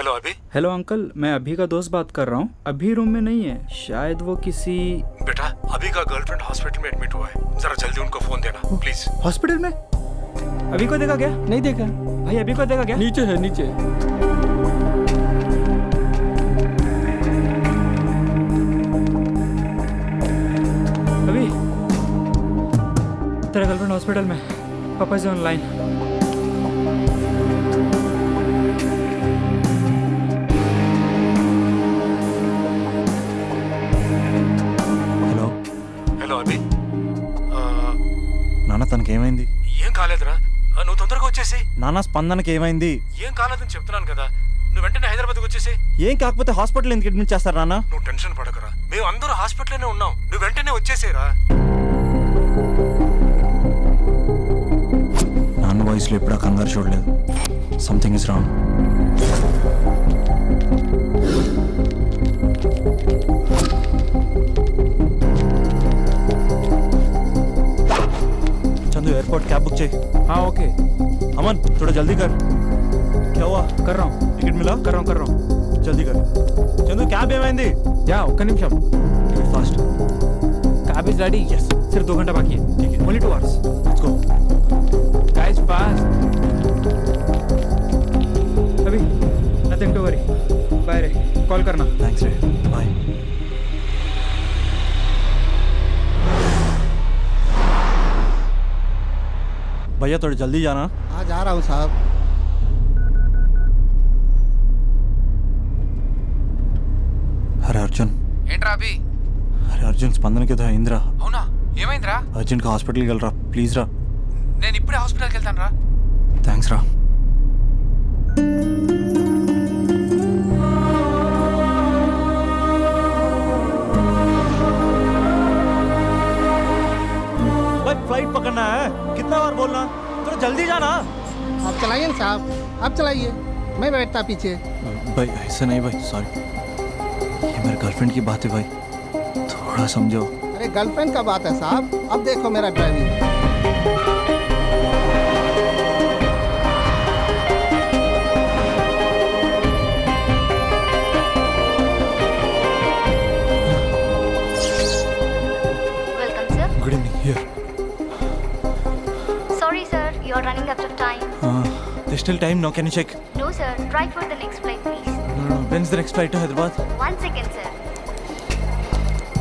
Hello अभी। Hello uncle, मैं अभी का दोस्त बात कर रहा हूँ। अभी रूम में नहीं है, शायद वो किसी। बेटा अभी का गर्लफ्रेंड हॉस्पिटल में एडमिट हुआ है, जरा जल्दी उनको फोन देना प्लीज। हॉस्पिटल में? अभी को देखा क्या? नहीं देखा भाई, अभी को देखा क्या? नीचे है नीचे। अभी तेरा गर्लफ्रेंड हॉस्पिटल में, पापा से ऑनलाइन। నాన్న తనకి ఏమైంది? ఏం కాలేదురా, నువ్వు తొందరగా వచ్చేసి. నాన్న స్పందనకి ఏమైంది? ఏం కాలేదని చెప్తున్నాను కదా, నువ్వు వెంటనే హైదరాబాద్కి వచ్చేసి. ఏం కాకపోతే హాస్పిటల్ ఎందుకు అడ్మిట్ చేస్తారు నాన్న? నువ్వు టెన్షన్ పడకరా, మేము అందరూ హాస్పిటల్లోనే ఉన్నాం, నువ్వు వెంటనే వచ్చేసేరా. నాన్న వాయిస్లో ఎప్పుడా కంగారు చూడలేదు. Something is wrong. Chandu airport cab book चाहिए। हाँ ओके। अमन थोड़ा जल्दी कर। क्या हुआ? कर रहा हूँ। टिकट मिला? कर रहा हूँ। जल्दी कर। चंदू कैब ఏమైంది? या ఒక్క నిమిషం। Fast. Cab is ready. Yes. सिर्फ 2 घंटा बाकी है। ठीक है। Only 2 hours. Let's go. Guys fast. अभी नथिंग टू वरी। बाय रे, कॉल करना। थैंक्स रे, बाय। भैया थोड़ा जल्दी जाना। हाँ जा रहा हूँ साहब। अरे अर्जुन। ఏంట్రా అభి? अरे अर्जुन స్పందనకి ఏదో అయిందిరా. అవునా? ఏమైందిరా? అర్జెంట్ గా హాస్పిటల్కి వెళ్ళరా ప్లీజ్ రా. నేను ఇప్పుడే హాస్పిటల్కి వెళ్తాను రా. థ్యాంక్స్ రా. फ्लाइट पकड़ना है, कितना बार बोलना, तो जल्दी जाना। आप चलाइए ना साहब, आप चलाइए, मैं बैठता पीछे। भाई ऐसा नहीं भाई, सॉरी, ये मेरे गर्लफ्रेंड की बात है भाई, थोड़ा समझो। अरे गर्लफ्रेंड का बात है साहब, अब देखो मेरा driving. Welcome sir. Good evening. Here. Sorry sir, you are running out of time. There's still time now, can you check? No sir, try for the next flight please. No, when's the next flight to Hyderabad? 1 second sir.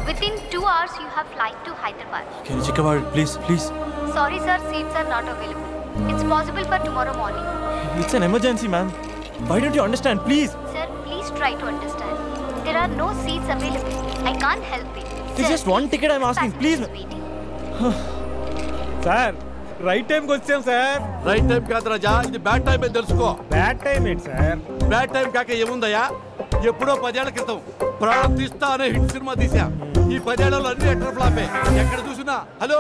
Within 2 hours you have flight to Hyderabad. Can you check about it, please, please? Sorry sir, seats are not available. It's possible for tomorrow morning. It's an emergency, ma'am. Why don't you understand, please? Sir, please try to understand. There are no seats available. I can't help it. It's just one ticket I'm asking, please. Sir right టైంకి వచ్చాం sir. Right time కాదు రాజా, ఇది bad time అని తెలుసుకో. Bad time ఏంటి sir? Bad time కాక ఏముందయ్యా, ఎప్పుడో 10 ఏళ్ల క్రితం ప్రాణం తీస్తా అనే హిట్ సినిమా తీసా. ఈ 10 ఏళ్లలో అన్ని ఎటర్ ఫ్లాపే. ఎక్కడ చూసినా హలో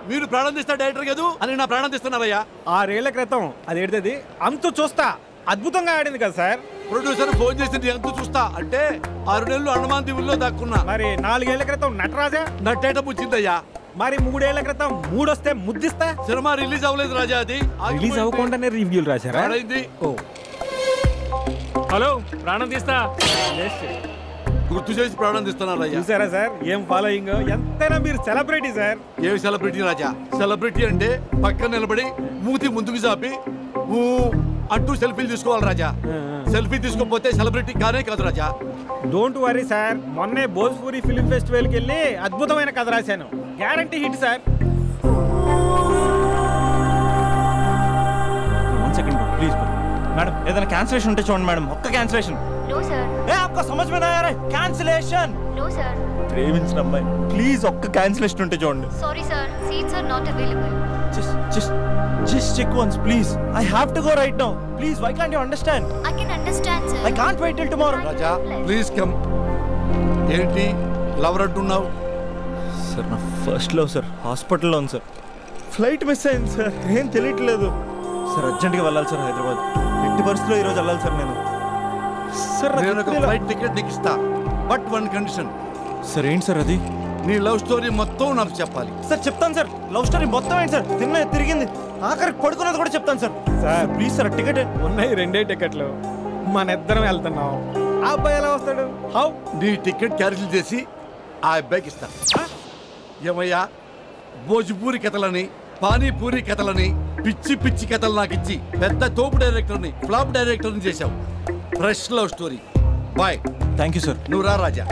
మీరు ప్రాణం తీస్తా డైరెక్టర్ కాదు అని నా ప్రాణం తీస్తున్నారయ్యా. 6 ఏళ్ల క్రితం అది ఏడుతుంది అంతు చూస్తా అద్భుతంగా ఆడింది కదా సార్. ప్రొడ్యూసర్ ఫోన్ చేసింది ఎంత చూస్తా అంటే 6 నెలలు అండమాన్ దీవుల్లో దాక్కున్నా. మరి 4 ఏళ్ల క్రితం నటరాజా నట్టేట పుచ్చిందయ్యా. మరి 3 ఏళ్ల క్రితం 3 వస్తే ముద్దిస్తా. సినిమా రిలీజ్ అవ్వలేదు రాజా, అది రిలీజ్ అవ్వకుండానే రివ్యూలు రాశారా? ఓ హలో ప్రాణం తీస్తా గుర్తు చేసి ప్రాణం తీస్తున్నారయ్యా. చూసారా సార్ ఏం ఫాలోయింగ్? ఎంతైనా మీరు సెలబ్రిటీ సార్. ఏమి సెలబ్రిటీ రాజా? సెలబ్రిటీ అంటే పక్కన నిలబడి మూతి ముందుకు చాపి అంటూ సెల్ఫీలు తీసుకోవాలి రాజా. సెల్ఫీ తీసుకోకపోతే సెలబ్రిటీ కానే కాదు రాజా. డోంట్ వరీ సార్, మొన్నే భోజ్పూరి ఫిల్మ్ ఫెస్టివల్కి వెళ్ళి అద్భుతమైన కథ రాశాను, guarantee hit sir. One second bro, please bro. Madam ఏదైనా క్యాన్సిలేషన్ ఉంటే చూడండి మేడం, ఒక్క క్యాన్సిలేషన్. No sir. ఏ आपको समझ में नहीं आ रहा है? कैंसिलेशन. No sir. ప్రేమించిన అమ్మాయి ప్లీజ్ ఒక్క క్యాన్సిలేషన్ ఉంటే చూడండి. Sorry sir, seats are not available. Just check once please. I have to go right now. Please, why can't you understand? I can understand sir. I can't wait till tomorrow. Raja please come. ఏంటి lover అంటున్నావు? Sir నా first love sir, హాస్పిటల్లో ఉంది sir, flight miss అయింది sir, ఏం తెలియట్లేదు sir. అర్జెంట్గా వెళ్ళాలి సార్ హైదరాబాద్, ఎట్టి పరిస్థితుల్లో ఈరోజు వెళ్ళాలి సార్ నేను. సార్ నేను ఒక ఫ్లైట్ టికెట్ నీకు ఇస్తా, బట్ వన్ కండిషన్. సార్ ఏంటి సార్ అది? నీ లవ్ స్టోరీ మొత్తం నాకు చెప్పాలి. సార్ చెప్తాను సార్, లవ్ స్టోరీ మొత్తం ఏంటి సార్, తిన్న తిరిగింది ఆఖరికి పడుకున్నది కూడా చెప్తాను sir. Sir please sir ticket. ఉన్నాయి 2 టికెట్లు. మన ఇద్దరం వెళ్తున్నాం, ఆ అబ్బాయి ఎలా వస్తాడు? హౌ? నీ టికెట్ క్యాన్సిల్ చేసి ఆ అబ్బాయికి ఇస్తా. ఏమయ్యా, భోజ్పూరి కథలని, పానీపూరి కథలని, పిచ్చి పిచ్చి కథలు నాకు ఇచ్చి పెద్ద తోపు డైరెక్టర్ని, ఫ్లాప్ డైరెక్టర్ని చేశావు. Fresh love story. Bye. Thank you sir. నువ్వు రా Raja.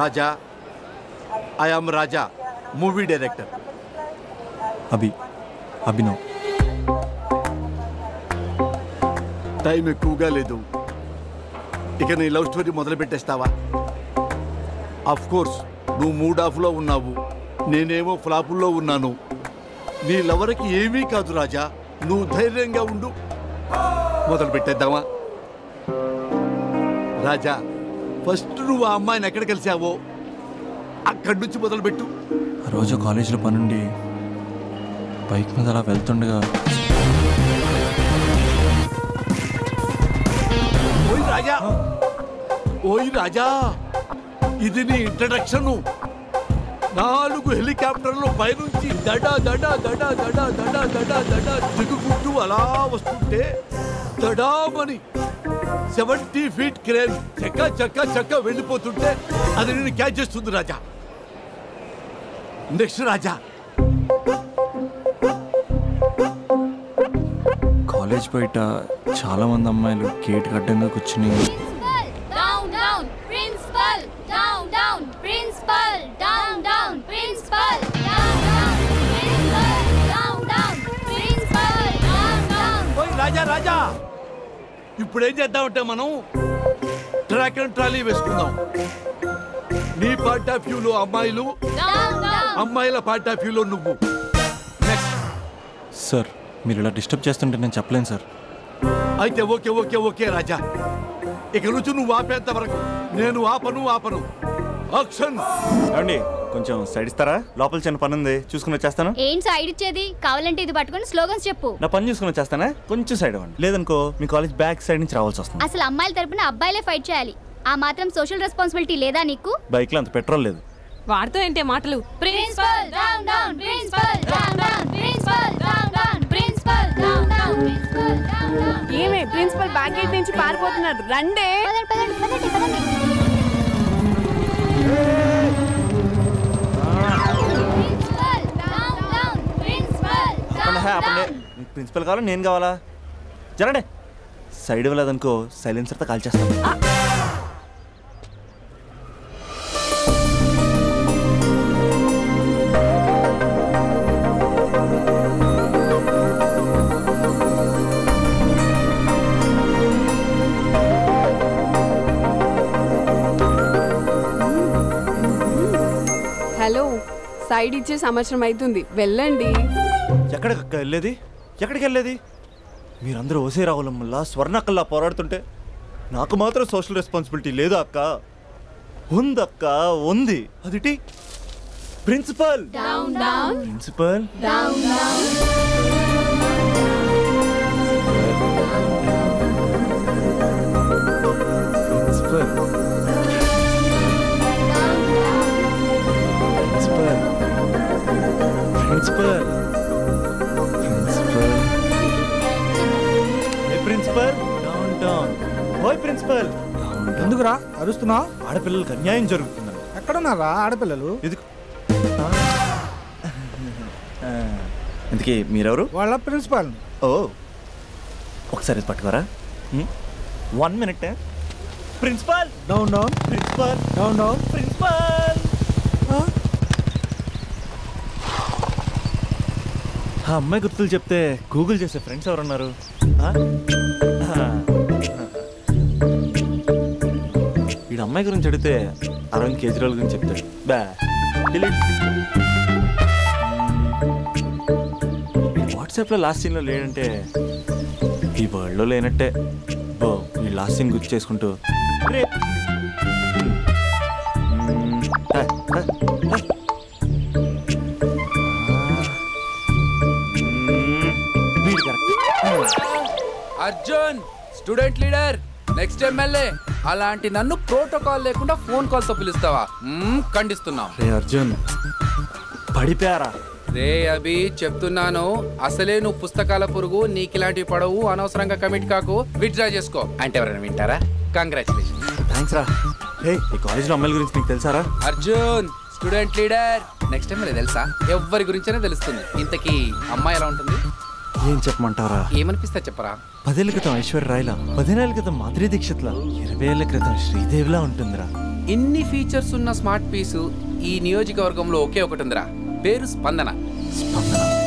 Raja, I am Raja, movie director. Abhinav. Time ఎక్కువగా లేదు, ఇక నీ లవ్ స్టోరీ మొదలు పెట్టేస్తావా? అఫ్ కోర్స్ నువ్వు మూడ్ ఆఫ్లో ఉన్నావు, నేనేమో ఫ్లాపుల్లో ఉన్నాను. నీ లవర్కి ఏమీ కాదు రాజా, నువ్వు ధైర్యంగా ఉండు. మొదలు పెట్టేద్దామా? రాజా, ఫస్ట్ నువ్వు ఆ అమ్మాయిని ఎక్కడ కలిసావో అక్కడి నుంచి మొదలుపెట్టు. ఆ రోజు కాలేజీలో పనుండి బైక్ మీద అలా వెళ్తుండగా ఓయ్ రాజా, ఇది నీ ఇంట్రడక్షన్. 4 హెలికాప్టర్లు పైనుంచి దడా దడా దడా దడా దడా దడా దడా దిగుకుంటూ అలా వస్తుంటే దడామని 70 ఫీట్ క్రేన్ చక్క చక్క చక్క వెళ్ళిపోతుంటే అది నేను క్యాచ్ చేస్తుంది రాజా. నెక్స్ట్ రాజా. కాలేజ్ బయట చాలా మంది అమ్మాయిలు గేట్ అడ్డంగా కూర్చుని రాజా రాజా, ఇప్పుడు ఏం చేద్దామంటే మనం ట్రాక్ అండ్ ట్రాలీ వేసుకుందాం. నీ పార్ట్ ఆఫ్ వ్యూలో అమ్మాయిలు, అమ్మాయిల పార్ట్ ఆఫ్ వ్యూలో నువ్వు. నెక్స్ట్. సార్, మీరు ఇలా డిస్టర్బ్ చేస్తుంటే నేను చెప్పలేను సార్. అయితే ఓకే ఓకే ఓకే రాజా, ఇక నుంచి నువ్వు ఆపేంత వరకు నేను ఆపను. యాక్షన్. ఏమండి, కొంచెం సైడ్ ఇస్తారా? లోపల చిన్న పని ఉంది, చూసుకుని వచ్చేస్తాను. ఏం సైడ్ ఇచ్చేది? కావాలంటే ఇది పట్టుకొని స్లోగన్స్ చెప్పు. నా పని చూసుకుని వచ్చేస్తానా? కొంచెం సైడ్ అవ్వండి, లేదనుకో మీ కాలేజ్ బ్యాక్ సైడ్ నుంచి రావాల్సి వస్తుంది. అసలు అమ్మాయిల తరపున అబ్బాయిలే ఫైట్ చేయాలి. ఆ మాత్రం సోషల్ రెస్పాన్సిబిలిటీ లేదా నీకు? బైక్ లో అంత పెట్రోల్ లేదు. వాడుతూ ఏంటే మాటలు? Principal down down, principal down down, principal down down, principal down down, principal down down. ఏమే ప్రిన్సిపల్ బ్యాక్ గేట్ నుంచి పారిపోతున్నారు, రండే. మీకు ప్రిన్సిపల్ కావాలా నేను కావాలా? జరండి. సైడ్ ఇవ్వలేదనుకో సైలెన్సర్తో కాల్ చేస్తాను. హలో, సైడ్ ఇచ్చే సంవత్సరం అవుతుంది, వెళ్ళండి. ఎక్కడికి వెళ్ళేది? ఎక్కడికి వెళ్ళేది? మీరందరూ ఓసే రావులమ్మల్లా స్వర్ణక్కల్లా పోరాడుతుంటే నాకు మాత్రం సోషల్ రెస్పాన్సిబిలిటీ లేదు అక్క. ఉందక్క, ఉంది. అదిటి principal. Principal. Principal. Principal. Down down. ఓయ్ ప్రిన్సిపల్. ఎందుకురా అరుస్తున్నావు? ఆడపిల్లలకు అన్యాయం జరుగుతుందని. ఎక్కడున్నారా ఆడపిల్లలు? ఇందుకే మీరెవరు? వాళ్ళ ప్రిన్సిపాల్. ఓ, ఒకసారి పట్టుకోరా. 1 minute. Principal. Down down. Principal. Down down. Principal. ఆ అమ్మాయి గుర్తులు చెప్తే గూగుల్ చేసే ఫ్రెండ్స్ ఎవరున్నారు? వీడు అమ్మాయి గురించి అడిగితే అరవింద్ కేజ్రీవాల్ గురించి చెప్తాడు. బా డిలీట్. వాట్సాప్లో లాస్ట్ సీన్లో లేడంటే ఈ వరల్డ్లో లేనట్టే. బో, ఈ లాస్ట్ సీన్ గుర్తు చేసుకుంటూ Arjun, student leader, next MLA, అలాంటి నన్ను ప్రోటోకాల్ లేకుండా ఫోన్ కాల్తో పిలుస్తావా? ఖండిస్తున్నాం. రే అర్జున్, పడిపోయారా? రే అభి చెప్తున్నాను, అసలే నువ్వు పుస్తకాల పురుగు, నీకిలాంటివి పడవు, అనవసరంగా కమిట్ కాకు, విత్డ్రా చేసుకో అంటే ఎవరైనా వింటారా? కంగ్రాచులేషన్. థ్యాంక్స్ రా. హే, ఈ కాలేజ్లో అమ్మాయిల గురించి నీకు తెలుసారా? Arjun student leader, next time తెలుసా? ఎవరి గురించైనా తెలుస్తుంది. ఇంతకీ అమ్మాయి ఎలా ఉంటుంది? ఏం చెప్పమంటారా? ఏమనిపిస్తా చెప్పరా? 10 ఏళ్ల క్రితం ఐశ్వర్య రాయ్లా, 15 ఏళ్ల క్రితం మాధురి దీక్షిత్లా, 20 ఏళ్ల క్రితం శ్రీదేవిలా ఉంటుందిరా. ఇన్ని ఫీచర్స్ ఉన్న స్మార్ట్ పీసు ఈ నియోజకవర్గంలో ఒకే ఒకటి ఉందిరా, పేరు స్పందన.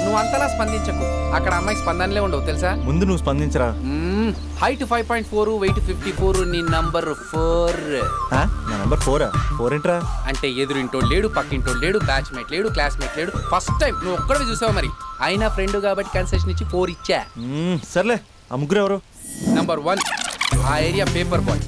నువ్వు అంతలా స్పందించకు, అక్కడ అమ్మాయి స్పందనలే ఉండవు తెలుసా. ముందు నువ్వు స్పందించరా. హైట్ 5.4, వెయిట్ 54, నీ నంబర్ 4. నా నంబర్ 4? 4 ఏంట్రా? అంటే ఎదురింటోడు లేడు, పక్కింటోడు లేడు, బ్యాచ్మేట్ లేడు, క్లాస్మేట్ లేడు. ఫస్ట్ టైం నువ్వు ఒక్కడే చూసావు, మరి అయినా ఫ్రెండ్ కాబట్టి కన్సెషన్ ఇచ్చి 4 ఇచ్చా. సర్లే, ఆ ముగ్గురు ఎవరు? నంబర్ 1 ఆ ఏరియా పేపర్ బాయ్.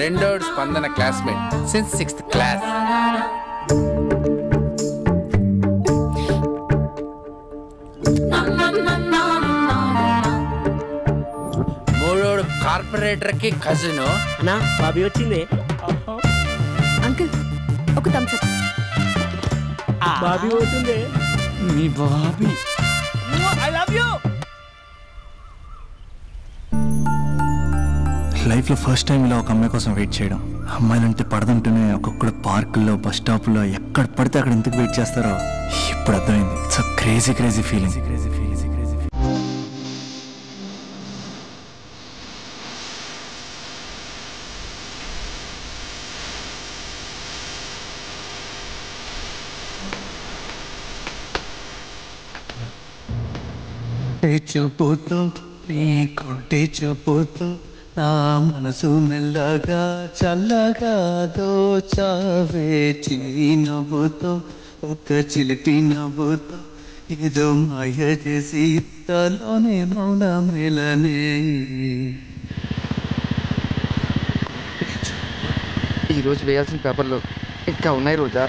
రెండోడు Spandana classmate since 6th class. మూడోడు కార్పొరేటర్ కి కజిన్. అన్నా బాబీ వచ్చింది. అంకుల్ ఒక థమ్స్ అప్. బాబీ పోతుంది. మీ బాబీ. I love you. లైఫ్లో ఫస్ట్ టైం ఇలా ఒక అమ్మాయి కోసం వెయిట్ చేయడం. అమ్మాయిలంటే పడదంటూనే ఒక్కొక్కడు పార్కుల్లో, బస్ స్టాప్లో ఎక్కడ పడితే అక్కడ ఎందుకు వెయిట్ చేస్తారో ఇప్పుడు అర్థమైంది. It's a crazy crazy feeling. చూపుతూ నీ కొంటి చూపుతూ నా మనసు మెల్లగా చల్లగా దోచావే, చిలి నవ్వుతో ఒక చిలిపి నవ్వుతో ఏదో మాయ చేసి తలోనే మౌన మేలనే. ఈరోజు వేయాల్సిన పేపర్లు ఇంకా ఉన్నాయి రోజా.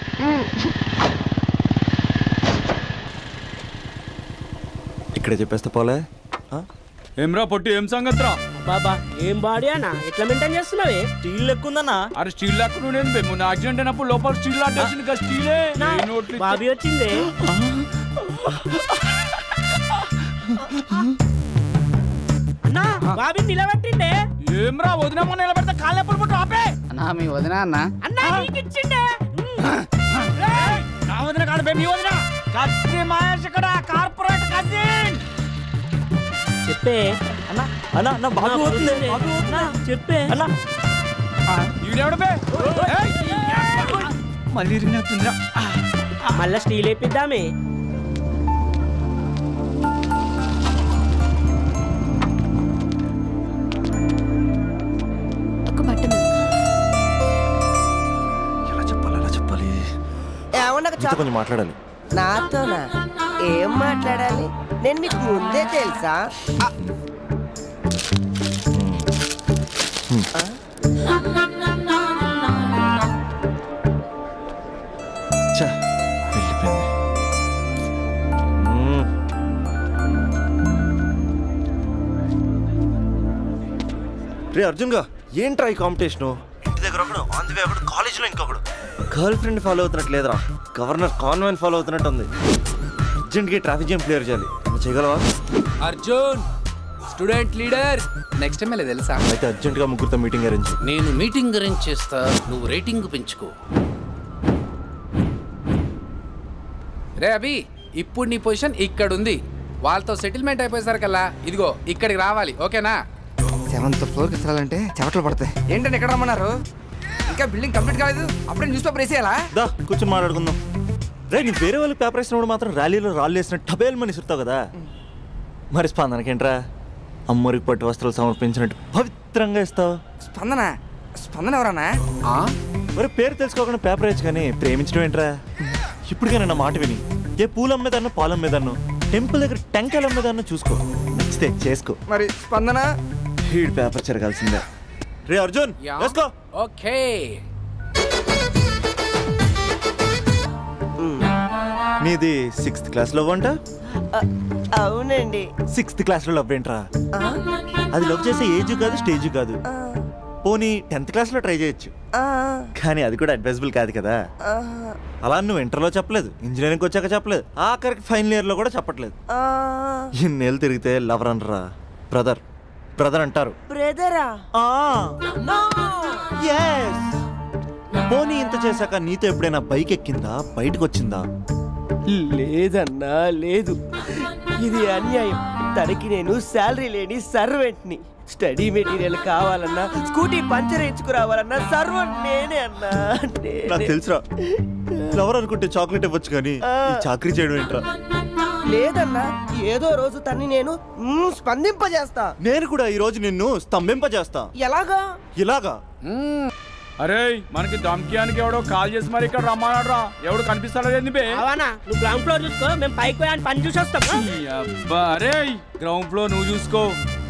ఇక్కడే చెప్పేస్తా పోలే. ఏమ్రా పొట్టి, ఏం సంగతిరా? బాబా ఏం బాడీ అన్న, ఎట్లా మెయింటైన్ చేస్తున్నావే? స్టీల్ లెక్కుందన్నా. అరే స్టీల్ లాక్ నువ్వు మొన్న యాక్సిడెంట్ అయినప్పుడు లోపల స్టీల్ లాట్ వేసింది కదా, స్టీలే. బాబీ వచ్చింది. అన్నా బాబీ నిలబెట్టిండే. ఏమ్రా వదినమ్మ నిలబెడితే కాళ్ళు ఎప్పుడు పుట్టు ఆపే. అన్నా మీ వదినా అన్న. అన్నా నీకు ఇచ్చిండే. నా వదిన కాదు బే, మీ వదిన. కత్తి మహేష్ ఇక్కడ కార్పొరేట్ కజిన్. చెప్పే అన్నా అన్నా నా బాబు పోతుంది. చెప్పే అన్నా ఈడెవడు బే? మళ్ళీ రినవుతుందిరా. మళ్ళా స్టీల్ వేపిద్దామే. ఒక బట్టన్. ఎలా చెప్పాలి? నీతో కొంచెం మాట్లాడాలి. నాతోనా? ఏం మాట్లాడాలి? నేను మీకు ముందే తెలుసా? వెళ్ళిపోయింది. రే అర్జున్గా, ఏంట్రా ఈ కాంపిటీషను? ఇంటి దగ్గర ఒకడు, ఆన్ ది వే ఒకడు, కాలేజీలో ఇంకొకడు. గర్ల్ ఫ్రెండ్ ఫాలో అవుతున్నట్టు లేదురా, గవర్నర్ కాన్వెంట్ ఫాలో అవుతున్నట్టు ఉంది. అర్జెంట్గా ట్రాఫిక్ జామ్ క్లియర్ చేయాలి. చేయగలవా? Arjun student leader, next time తెలుసా? అయితే అర్జెంట్గా ముగ్గురితో మీటింగ్ అరేంజ్. నేను మీటింగ్ అరేంజ్ చేస్తా, నువ్వు రేటింగ్ పెంచుకో. రే అభి, ఇప్పుడు నీ పొజిషన్ ఇక్కడ ఉంది. వాళ్ళతో సెటిల్మెంట్ అయిపోయేసరికల్లా ఇదిగో ఇక్కడికి రావాలి, ఓకేనా? 7th ఫ్లోర్కి ఎత్తాలంటే చెమటలు పడతాయి. ఏంటంటే ఎక్కడ రమ్మన్నారు? ఇంకా బిల్డింగ్ కంప్లీట్ కాలేదు, అప్పుడే న్యూస్ పేపర్ వేసేయాలా? దా కూర్చొని మాట్లాడుకుందాం. రే, నీ వేరే వాళ్ళు పేపర్ వేసినప్పుడు మాత్రం ర్యాలీలో రాళ్ళు వేసిన టబేల్ మని సుడతావు కదా. మరి స్పందనకేంట్రా? అమ్మరికి పట్టు వస్త్రాలు సమర్పించినట్టు పవిత్రంగా ఇస్తావు. స్పందన స్పందన ఎవరన్నా? మరి పేరు తెలుసుకోకుండా పేపర్ వేయచ్చు కానీ ప్రేమించడం ఏంట్రా? ఇప్పటికైనా నా మాట విని ఏ పూలు అమ్మేదాన్నో పాలు అమ్మేదాన్నో టెంపుల్ దగ్గర టెంకాయలు అమ్మేదాన్నో చూసుకో, నచ్చితే చేసుకో. మరి స్పందన హీడ్ పేపర్ చెరగాల్సిందే. రే అర్జున్ వేసుకో. ఓకే. నీది 6th క్లాస్ లవ్ అంట? అవునండి. 6th క్లాస్ లో లవ్ ఏంట్రా? అది లవ్ చేసే ఏజ్ కాదు, స్టేజ్ కాదు. పోనీ 10th క్లాస్ లో ట్రై చేయొచ్చు, కానీ అది కూడా అడ్వైజబుల్ కాదు కదా. అలా నువ్వు ఇంటర్లో చెప్పలేదు, ఇంజనీరింగ్ వచ్చాక చెప్పలేదు, ఆఖరికి ఫైనల్ ఇయర్ లో కూడా చెప్పట్లేదు. ఇన్నేళ్ళు తిరిగితే లవర్ అనరా, బ్రదర్ బ్రదర్ అంటారు. బ్రదరా? పోనీ ఇంత చేశాక నీతో ఎప్పుడైనా బైక్ ఎక్కిందా, బయటకు వచ్చిందా? లేదన్నా, లేదు. ఇది అన్యాయం. తనకి నేను శాలరీ లేని సర్వెంట్ని. స్టడీ మెటీరియల్ కావాలన్నా, స్కూటీ పంచర్ వేయించుకురావాలన్నా సర్వెంట్ నేనే అన్నా. నాకు తెలుసురా, లవర్ అనుకుంటే చాక్లెట్ ఇవ్వచ్చు కానీ ఈ చాకరీ చేయడం ఏంట్రా? లేదన్నా, ఏదో రోజు తన్ని నేను స్పందింపజేస్తా. నేను కూడా ఈ రోజు నిన్ను స్తంభింపజేస్తా. ఎలాగా? ఇలాగా? అరే మనకి దమ్కియానికి ఎవడో కాల్ చేసి మరి ఇక్కడ రమ్మన్నాడ్రా. ఎవడు కనిపిస్తాడో నువ్వు గ్రౌండ్ ఫ్లోర్ చూసుకో, మేము పైకి పోయి పని చూసి వస్తాం. అరే గ్రౌండ్ ఫ్లోర్ నువ్వు చూసుకో,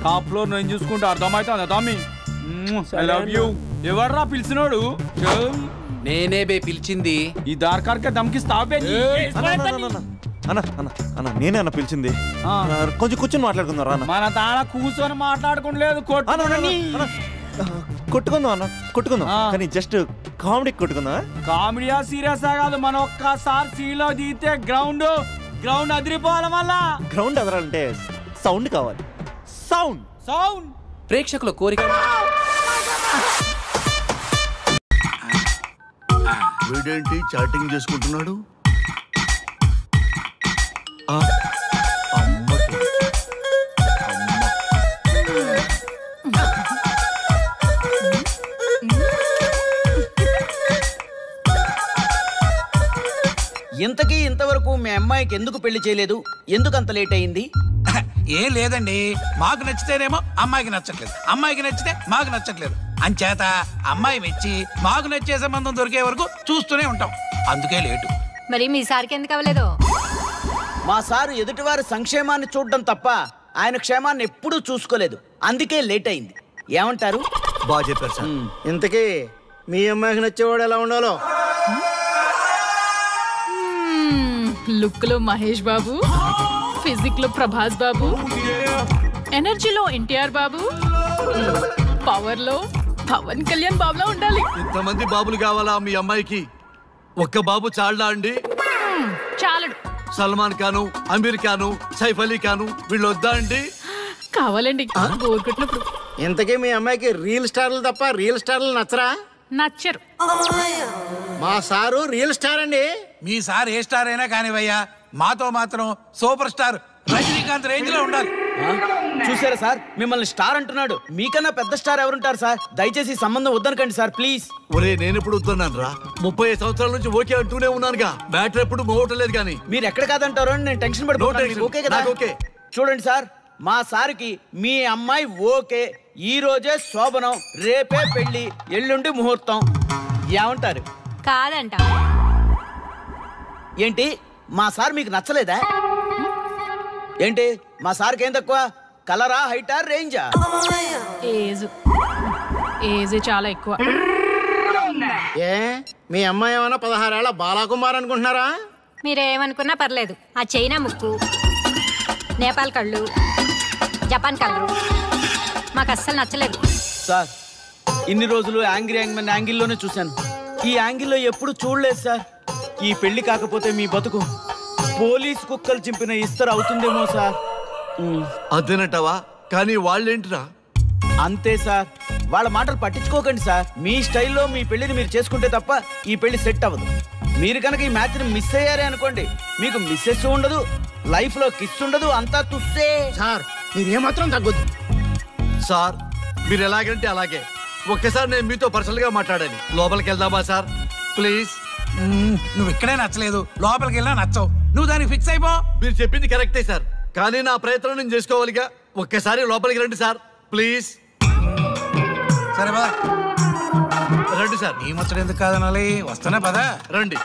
టాప్ ఫ్లోర్ నేను చూసుకుంటా. అర్థమవుతుందా తమ్మి? I love you. ఎవర్రా పిలిచినోడు? నేనే బే పిలిచింది. ఈ దార్కార్కే దమ్కిస్తావే? అన్న అన్న అన్న నేనే అన్న పిలిచింది. కొంచెం కూర్చొని మాట్లాడుకుందాం రా. మన తాన కూర్చొని మాట్లాడుకోలేదు, కొట్టుకుందాం అన్న, కొట్టుకుందాం కానీ జస్ట్ కామెడీ కొట్టుకుందాం. కామెడీయా సీరియస్ కాదు, మనం ఒక్కసారి సీలో దిగితే గ్రౌండ్ అదిరిపోవాలి. మళ్ళా గ్రౌండ్ అదరాలంటే సౌండ్ కావాలి. సౌండ్ సౌండ్ ప్రేక్షకుల కోరిక. వీడేంటి చాటింగ్ చేసుకుంటున్నాడు? ఇంతకీ ఇంతవరకు మీ అమ్మాయికి ఎందుకు పెళ్లి చేయలేదు? ఎందుకు అంత లేట్ అయింది? ఏం లేదండి, మాకు నచ్చితేనేమో అమ్మాయికి నచ్చట్లేదు, అమ్మాయికి నచ్చితే మాకు నచ్చట్లేదు. అంచేత అమ్మాయి మెచ్చి మాకు నచ్చే సంబంధం దొరికే వరకు చూస్తూనే ఉంటాం, అందుకే లేటు. మరి మీ సార్కి ఎందుకు అవ్వలేదు? మా సారు ఎదుటివారి సంక్షేమాన్ని చూడడం తప్ప ఆయన క్షేమాన్ని ఎప్పుడూ చూసుకోలేదు, అందుకే లేట్ అయింది. ఏమంటారు? బాగా చెప్పారు సార్. ఇంతకీ మీ అమ్మాయికి నచ్చేవాడు ఎలా ఉండాలో? లుక్ లో మహేష్ బాబు, ఫిజిక్ లో ప్రభాస్ బాబు, ఎనర్జీలో ఎన్టీఆర్ బాబు, పవర్ లో పవన్ కళ్యాణ్ బాబులా ఉండాలి. ఇంతమంది బాబులు కావాలా మీ అమ్మాయికి? ఒక్క బాబు చాళ్ళా అండి? చాలడు. సల్మాన్ ఖాను, అమీర్ ఖాను, సైఫ్ అలీ ఖాను వీళ్ళు వద్దా అండి? కావాలండి బోర్ కొట్టినప్పుడు. ఇంతకీ మీ అమ్మాయికి రియల్ స్టార్లు తప్ప రియల్ స్టార్లు నచ్చరా? నచ్చరు. మా సారు రియల్ స్టార్ అండి. మీ సార్ ఏ స్టార్ అయినా కానివయ్యా, మాతో మాత్రం సూపర్ స్టార్ రజనీకాంత్ రేంజ్ లో ఉండాలి. చూసారా సార్, మిమ్మల్ని స్టార్ అంటున్నాడు. మీకన్నా పెద్ద స్టార్ ఎవరుంటారు సార్? దయచేసి సంబంధం వద్దనకండి సార్, ప్లీజ్. ఒరే నేను ఎప్పుడు వద్దన్నాను రా? 35 సంవత్సరాల నుంచి ఓకే అంటూనే ఉన్నానుగా. బ్యాటర్ ఎప్పుడు మోగటలేదు కానీ. మీరు ఎక్కడ కాదంటారో అని నేను టెన్షన్ పడిపోతాను. ఓకే కదా? ఓకే. చూడండి సార్, మా సార్కి మీ అమ్మాయి ఓకే. ఈ రోజే శోభనం, రేపే పెళ్లి, ఎల్లుండి ముహూర్తం. ఏమంటారు? కాదంట. ఏంటి మా సార్ మీకు నచ్చలేదా? ఏంటి మా సార్కి ఏం తక్కువ? కలరా, హైటా, రేంజా? ఏజ్ చాలా ఎక్కువ. ఏ మీ అమ్మాయి ఏమన్నా 16 ఏళ్ల బాలాకుమార్ అనుకుంటున్నారా? మీరేమనుకున్నా పర్లేదు. ఆ చైనా ముక్కు, నేపాల్ కళ్ళు, జపాన్ కళ్ళు మాకు అస్సలు నచ్చలేదు సార్. ఇన్ని రోజులు యాంగ్రీ యాంగ్మెన్ యాంగిల్లోనే చూశాను, ఈ యాంగిల్లో ఎప్పుడు చూడలేదు సార్. ఈ పెళ్లి కాకపోతే మీ బతుకు పోలీస్ కుక్కలు చింపిన ఇస్తరు అవుతుందేమో సార్. అదేనంటావా? కానీ వాళ్ళేంటిరా? అంతే సార్, వాళ్ళ మాటలు పట్టించుకోకండి సార్. మీ స్టైల్లో మీ పెళ్లిని మీరు చేసుకుంటే తప్ప ఈ పెళ్లి సెట్ అవ్వదు. మీరు కనుక ఈ మ్యాచ్ని మిస్ అయ్యారే అనుకోండి, మీకు మిస్సెస్ ఉండదు, లైఫ్ లో కిస్ ఉండదు, అంతా తుస్సే. Sir మీరేమాత్రం తగ్గొద్దు sir. మీరు ఎలాగంటే అలాగే. ఒక్కసారి నేను మీతో పర్సనల్ గా మాట్లాడాలి. లోపలికి వెళ్దామా సార్? ప్లీజ్. నువ్వు ఇక్కడే నచ్చలేదు, లోపలికి వెళ్ళినా నచ్చవు. నువ్వు దానికి ఫిక్స్ అయిపో. మీరు చెప్పింది కరెక్టే సార్, కానీ నా ప్రయత్నం నేను చేసుకోవాలిగా. ఒక్కసారి లోపలికి రండి సార్, ప్లీజ్. సరే బా. రండి సార్. ఈ ముచ్చట ఎందుకు కాదనాలి, వస్తానే పదా. రండి.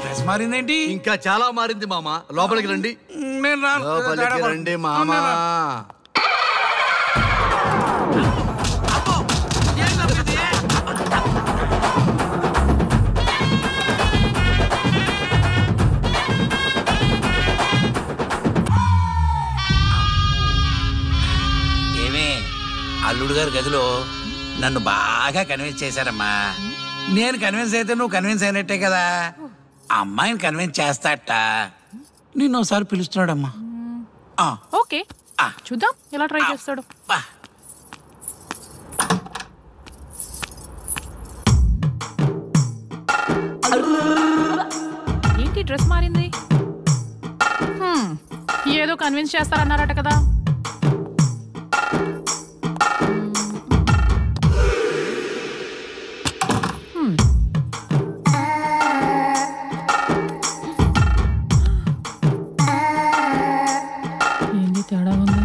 డ్రెస్ మారిందేంటి? ఇంకా చాలా మారింది మామ. లోపలికి రండి. నేను లోపలికి రండి మామ. అల్లుడు గారి గదిలో నన్ను బాగా కన్విన్స్ చేశారమ్మా. నేను కన్విన్స్ అయితే నువ్వు కన్విన్స్ అయినట్టే కదా. అమ్మాయిని కన్విన్స్ చేస్తాట. నిన్ను ఒకసారి పిలుస్తున్నాడమ్మా. ఓకే చూద్దాం ఎలా ట్రై చేస్తాడు. ఏంటి డ్రెస్ మారింది? ఏదో కన్విన్స్ చేస్తారన్నారట కదా. తేడా ఉంది.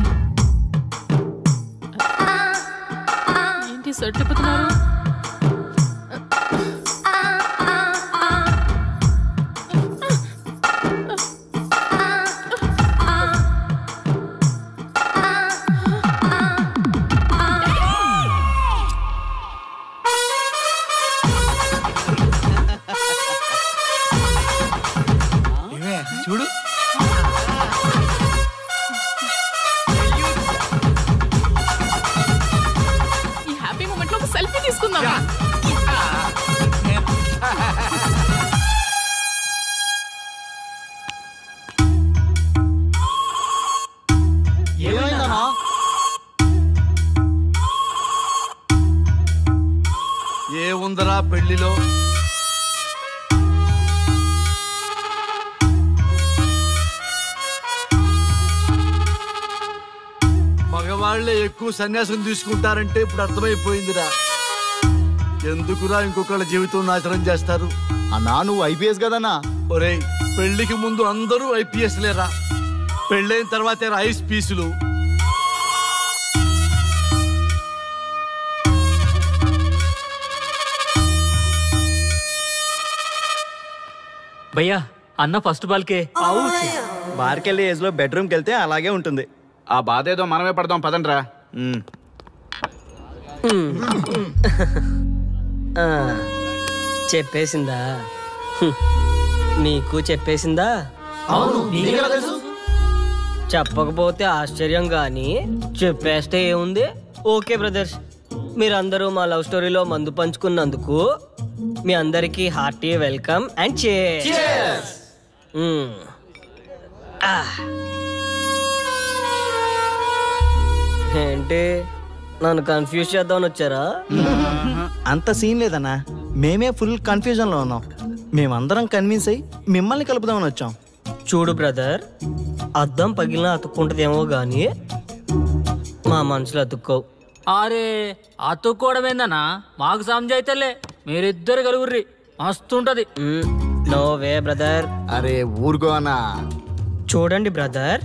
ఏంటి సెట్ తిప్పుతున్నారు? చూడు సెల్ఫీ తీసుకుందాం. ఏమైందన్నా? ఏముందరా పెళ్లిలో? మగవాళ్లే ఎక్కువ సన్యాసం తీసుకుంటారంటే ఇప్పుడు అర్థమైపోయిందిరా. ఎందుకురా ఇంకొకళ్ళ జీవితం నాశనం చేస్తారు? అన్నా నువ్వు ఐపీఎస్ కదన్నా. ఒరేయ్ పెళ్లికి ముందు అందరూ ఐపీఎస్ లేరా, పెళ్ళైన తర్వాతే ఐస్ పీసులు. భయ్యా అన్న ఫస్ట్ బాల్కే బార్కెళ్ళి ఏజ్ లో బెడ్రూమ్కి వెళ్తే అలాగే ఉంటుంది. ఆ బాధ ఏదో మనమే పడదాం పదండ్రా. చెప్పేసిందా? నీకు చెప్పేసిందా? చెప్పకపోతే ఆశ్చర్యం గాని చెప్పేస్తే ఏముంది? ఓకే బ్రదర్స్, మీరందరూ మా లవ్ స్టోరీలో మందు పంచుకున్నందుకు మీ అందరికీ హార్టీ వెల్కమ్ అండ్ cheers. ఏంటి నన్ను కన్ఫ్యూజ్ చేద్దామని వచ్చారా? అంత సీన్ లేదన్నా, మేమే ఫుల్ కన్ఫ్యూజన్ లో ఉన్నాం. మేమందరం కన్విన్స్ అయ్యి మిమ్మల్ని కలుపుదామని వచ్చాం. చూడు బ్రదర్, అద్దం పగిలిన అతుక్కుంటదేమో గాని మా మనసులో అతుక్కో. అరే అతుక్కోవడమేందన్నా, మాకు సంజాయితేలే, మీరిద్దరు కలుగుర్రి మస్తుంటది. No way brother. అరే ఊరుకో అన్నా. చూడండి బ్రదర్,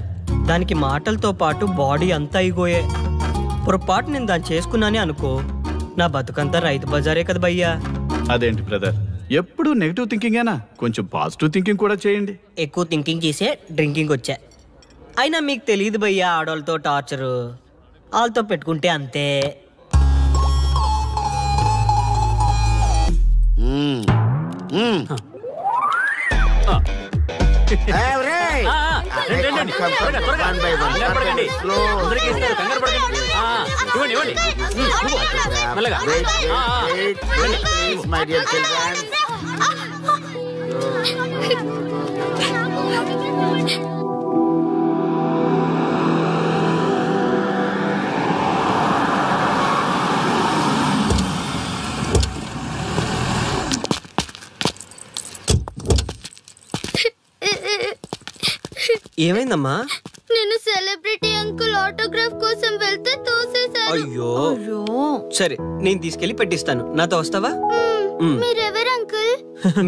దానికి మాటలతో పాటు బాడీ అంతా అయిపోయే. పొరపాటు నేను దాన్ని చేసుకున్నానే అనుకో, నా బతుకంతా రైతు బజారే కదా భయ్యా. అదేంటి బ్రదర్, ఎప్పుడు నెగిటివ్ థింకింగేనా? కొంచెం పాజిటివ్ థింకింగ్ కూడా చేయండి. ఎక్కువ థింకింగ్ చేసే డ్రింకింగ్ వచ్చా. అయినా మీకు తెలియదు భయ్యా ఆడవాళ్ళతో టార్చరు. వాళ్ళతో పెట్టుకుంటే అంతే. ఏమైందమ్మా? నేను సెలబ్రిటీ అంకుల్ ఆటోగ్రాఫ్ కోసం వెళ్తే తోసేశారు. అయ్యో సరే, నేను తీసుకెళ్లి పెట్టిస్తాను. నాతో వస్తావా? మీరెవరు అంకుల్?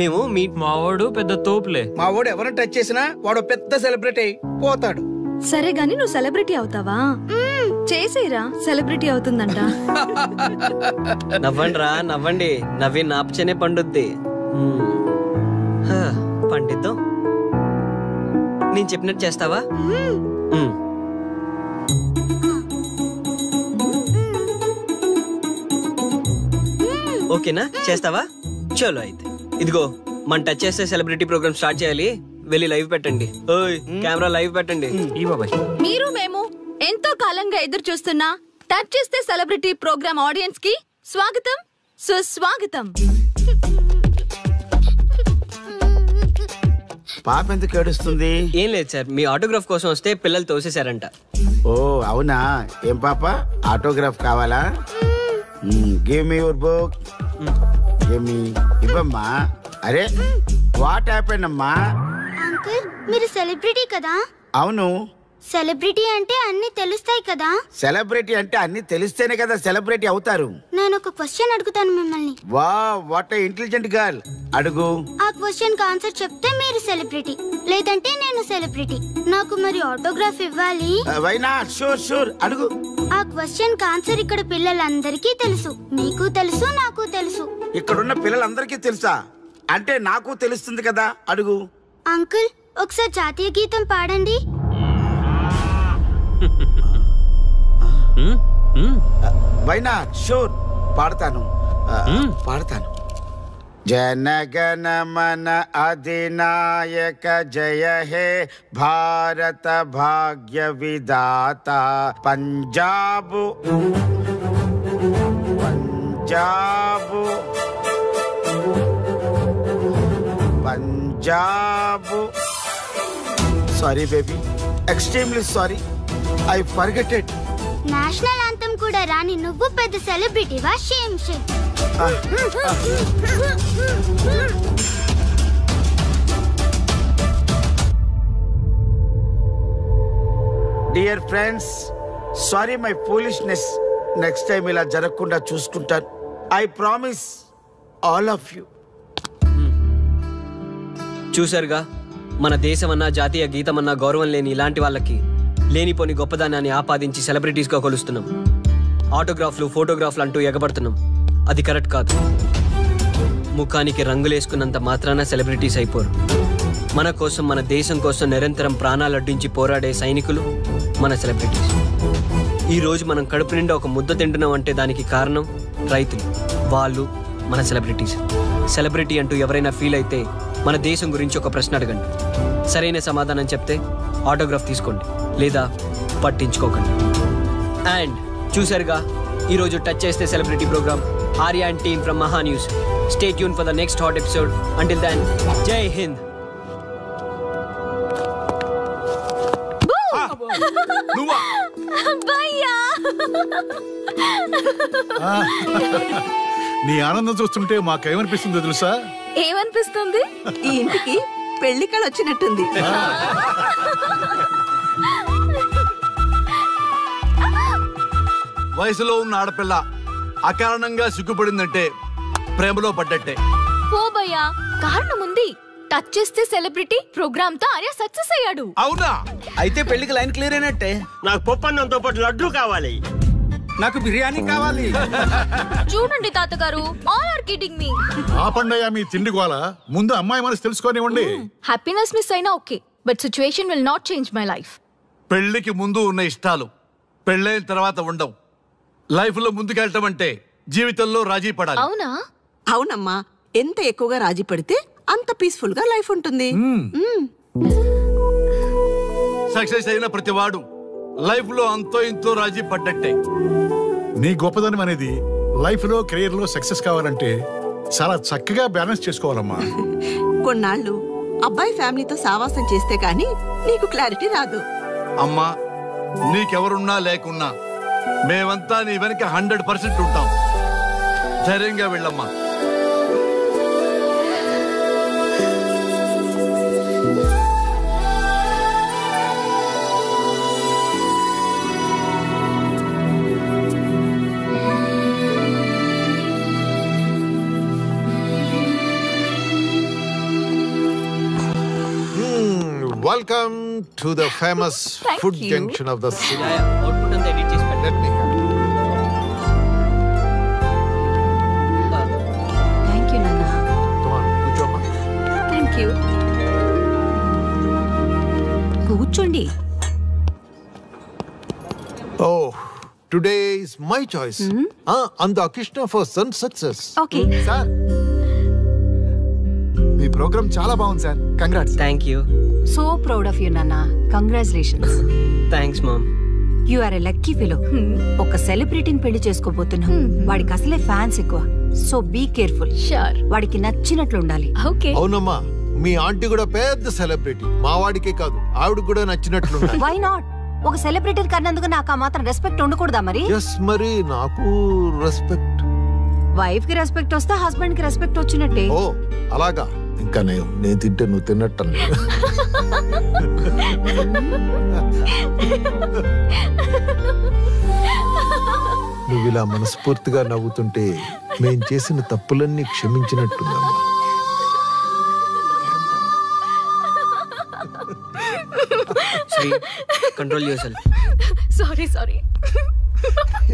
మేము మీ మావాడు పెద్ద తోపులే. మా వాడు ఎవరిని టచ్ చేసినా వాడు పెద్ద సెలబ్రిటీ పోతాడు. సరే గాని నువ్వు సెలబ్రిటీ అవుతావా? చేసేరా, సెలబ్రిటీ అవుతుందంట. నవ్వండి రా, నవ్వండి. నవ్వి నాపచనే పండుద్ది. పండిద్దాం. నేను చెప్పినట్టు చేస్తావా? ఓకేనా? చేస్తావా? చలో అయితే. ఇదిగో మన టచ్ చేస్తే సెలబ్రిటీ ప్రోగ్రామ్ స్టార్ట్ చేయాలి. వెళ్ళి లైవ్ పెట్టండి. ఓయ్ కెమెరా లైవ్ పెట్టండి. మీరు మేము ఎంతో కాలంగా ఎదురు చూస్తున్నా టచ్ చేస్తే సెలబ్రిటీ ప్రోగ్రామ్ ఆడియన్స్ కి స్వాగతం, సుస్వాగతం. పాప ఎందుకు ఏడుస్తుంది? ఏం లేదు సార్, మీ ఆటోగ్రాఫ్ కోసం వస్తే పిల్లలు తోసేశారంట. ఓ అవునా? ఏం పాప, ఆటోగ్రాఫ్ కావాలా? Give me your book. Give me. ఇవ్వమ్మా. అరే వాట్ హ్యాపెండ్ అమ్మా? అంకుల్ మీరు సెలబ్రిటీ కదా? అవును. సెలబ్రిటీ అంటే అన్ని తెలుస్తాయి కదా? సెలబ్రిటీ అంటే అన్ని తెలిస్తేనే కదా సెలబ్రిటీ అవుతారు. నేను ఒక క్వశ్చన్ అడుగుతాను మిమ్మల్ని. వా వాట్ ఏ ఇంటెలిజెంట్ గర్ల్. అడుగు. ఆ క్వశ్చన్ కి ఆన్సర్ చెప్తే మీరు సెలబ్రిటీ, లేదంటే నేను సెలబ్రిటీ. నాకు మరి ఆటోగ్రాఫ్ ఇవ్వాలి. Why not? షూర్ షూర్, అడుగు. ఆ క్వశ్చన్ కి ఆన్సర్ ఇక్కడ పిల్లలందరికీ తెలుసు, మీకు తెలుసు, నాకు తెలుసు. ఇక్కడున్న పిల్లలందరికీ తెలుసా? అంటే నాకు తెలుస్తుంది కదా. అడుగు. అంకుల్ ఒకసారి జాతీయ గీతం పాడండి. Why not? షూర్ పాడతాను. పాడతాను. జనగణ మన అధినాయక జయ హే భారత భాగ్య విధాత Punjab Punjab Punjab. Sorry baby, extremely sorry. I forget it. National anthem కూడా రాని నువ్వు పెద్ద సెలబ్రిటీవా? Shame shame. Dear friends, sorry my foolishness. Next time ఇలా జరగకుండా చూసుకుంటాను. I promise all of you. చూసారుగా, మన దేశమన్నా జాతీయ గీతమన్నా గౌరవం లేని ఇలాంటి వాళ్ళకి లేనిపోని గొప్పదానాన్ని ఆపాదించి సెలబ్రిటీస్గా కొలుస్తున్నాం. ఆటోగ్రాఫ్లు, ఫోటోగ్రాఫ్లు అంటూ ఎగబడుతున్నాం. అది కరెక్ట్ కాదు. ముఖానికి రంగులేసుకున్నంత మాత్రాన సెలబ్రిటీస్ అయిపోరు. మన కోసం, మన దేశం కోసం నిరంతరం ప్రాణాలు అడ్డించి పోరాడే సైనికులు మన సెలబ్రిటీస్. ఈరోజు మనం కడుపు నిండా ఒక ముద్ద తింటున్నాం అంటే దానికి కారణం రైతులు. వాళ్ళు మన సెలబ్రిటీస్. సెలబ్రిటీ అంటూ ఎవరైనా ఫీల్ అయితే మన దేశం గురించి ఒక ప్రశ్న అడగండి. సరైన సమాధానం చెప్తే ఆటోగ్రాఫ్ తీసుకోండి, లేదా పట్టించుకోకండి. అండ్ చూసారుగా, ఈరోజు టచ్ చేస్తే celebrity program. Arya and team from Maha News. Stay tuned for the next hot episode. Until then, జై హింద్. నీ ఆనందం చూస్తుంటే మాకేమనిపిస్తుందో తెలుసా? ఏమనిపిస్తుంది? ఈ ఇంటికి పెళ్లి కళ వచ్చినట్టుంది. వయసులో ఉన్న ఆడపిల్ల అకారణంగా సిగ్గుపడిందంటే ప్రేమలో పడ్డట్టే. ఓ భయ్యా, కారణం ఉంది. టచ్ చేస్తే సెలబ్రిటీ ప్రోగ్రామ్ తో ఆర్య సక్సెస్ అయ్యాడు. అవునా? అయితే పెళ్లికి లైన్ క్లియర్ అయినట్టే. నాకు పప్పన్నంతో పాటు లడ్డు కావాలి. నాకు బిర్యానీ కావాలి. చూడండి తాతగారు, ఆల్ ఆర్ కిడింగ్ మీ. ఆపండయ్యా మీ తిండి గోల. ముందు అమ్మాయి మనసు తెలుసుకోనివ్వండి. హ్యాపీనెస్ మిస్ అయినా okay, but situation will not change my life. పెళ్లికి ముందు ఉన్న ఇష్టాలు పెళ్ళైన తర్వాత ఉండవు. లైఫ్ లో ముందుకెళ్ళటం అంటే జీవితంలో రాజీ పడాలి. అవునా? అవునమ్మా, ఎంత ఎక్కువగా రాజీ పడితే అంత పీస్ఫుల్ గా లైఫ్ ఉంటుంది. సక్సెస్ అయిన ప్రతివాడు లైఫ్ లో అంతో ఇంతో రాజీ పడ్డట్టే. నీ గొప్పదనం అనేది లైఫ్ లో, కెరీర్ లో సక్సెస్ కావాలంటే చాలా చక్కగా బ్యాలెన్స్ చేసుకోవాలమ్మా. కొన్నాళ్ళు అబ్బాయి ఫ్యామిలీతో సావాసం చేస్తే కానీ నీకు క్లారిటీ రాదు. అమ్మా, నీకెవరున్నా లేకున్నా మేమంతా నీ వెనక 100% ఉంటాం. ధైర్యంగా వెళ్ళమ్మా. Welcome to the famous food junction of the city. Output అంతా ఎడిట్ చేసి Let me have it. Thank you నాన్న. Come on, కూర్చోమ్మా. Thank you. కూర్చోండి. Oh, today is my choice. And the Krishna for son success. Okay. Sir మీ program చాలా బాగుంది sir. Congrats. Thank you. So proud of you నాన్న. Congratulations. Thanks mom. You are a lucky fellow. ఒక సెలబ్రిటీని పెళ్లి చేసుకోబోతున్నాం. వాడికి అసలే ఫ్యాన్స్ ఎక్కువ. So be careful. షూర్. వాడికి నచ్చినట్లు ఉండాలి. ఓకే. అవునమ్మా, మీ ఆంటీ కూడా పెద్ద సెలబ్రిటీ. మా వాడికే కాదు, ఆవిడ కూడా నచ్చినట్లు వై నాట్? ఒక సెలబ్రిటీ కన్నందుకు నాకు ఆ మాత్రం రెస్పెక్ట్ ఉండకూడదా మరి? ఎస్, మరి నాకు రెస్పెక్ట్. వైఫ్ కి రెస్పెక్ట్ వస్తే హస్బెండ్ కి రెస్పెక్ట్ వచ్చినట్టే. ఓ అలాగా. ఇంకా నేను తింటే నువ్వు తిన్నట్టు. నువ్వు ఇలా మనస్ఫూర్తిగా నవ్వుతుంటే మేం చేసిన తప్పులన్నీ క్షమించినట్టుందమ్మా. Control yourself. Sorry sorry.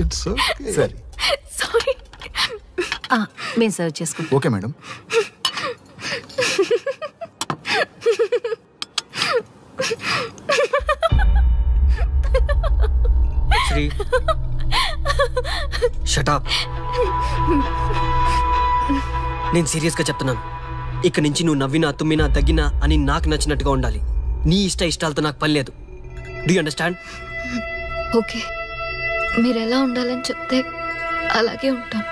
It's okay. సరే. సారీ. మేము సర్వ్ చేసుకుంటాం. Okay madam. Sri shut up. నేను సీరియస్గా చెప్తున్నాను. ఇక్కడి నుంచి నువ్వు నవ్వినా తుమ్మినా తగ్గినా అని నాకు నచ్చినట్టుగా ఉండాలి. నీ ఇష్టాలతో నాకు పని లేదు. Do you understand? ఓకే, మీరు ఎలా ఉండాలని చెప్తే అలాగే ఉంటాను.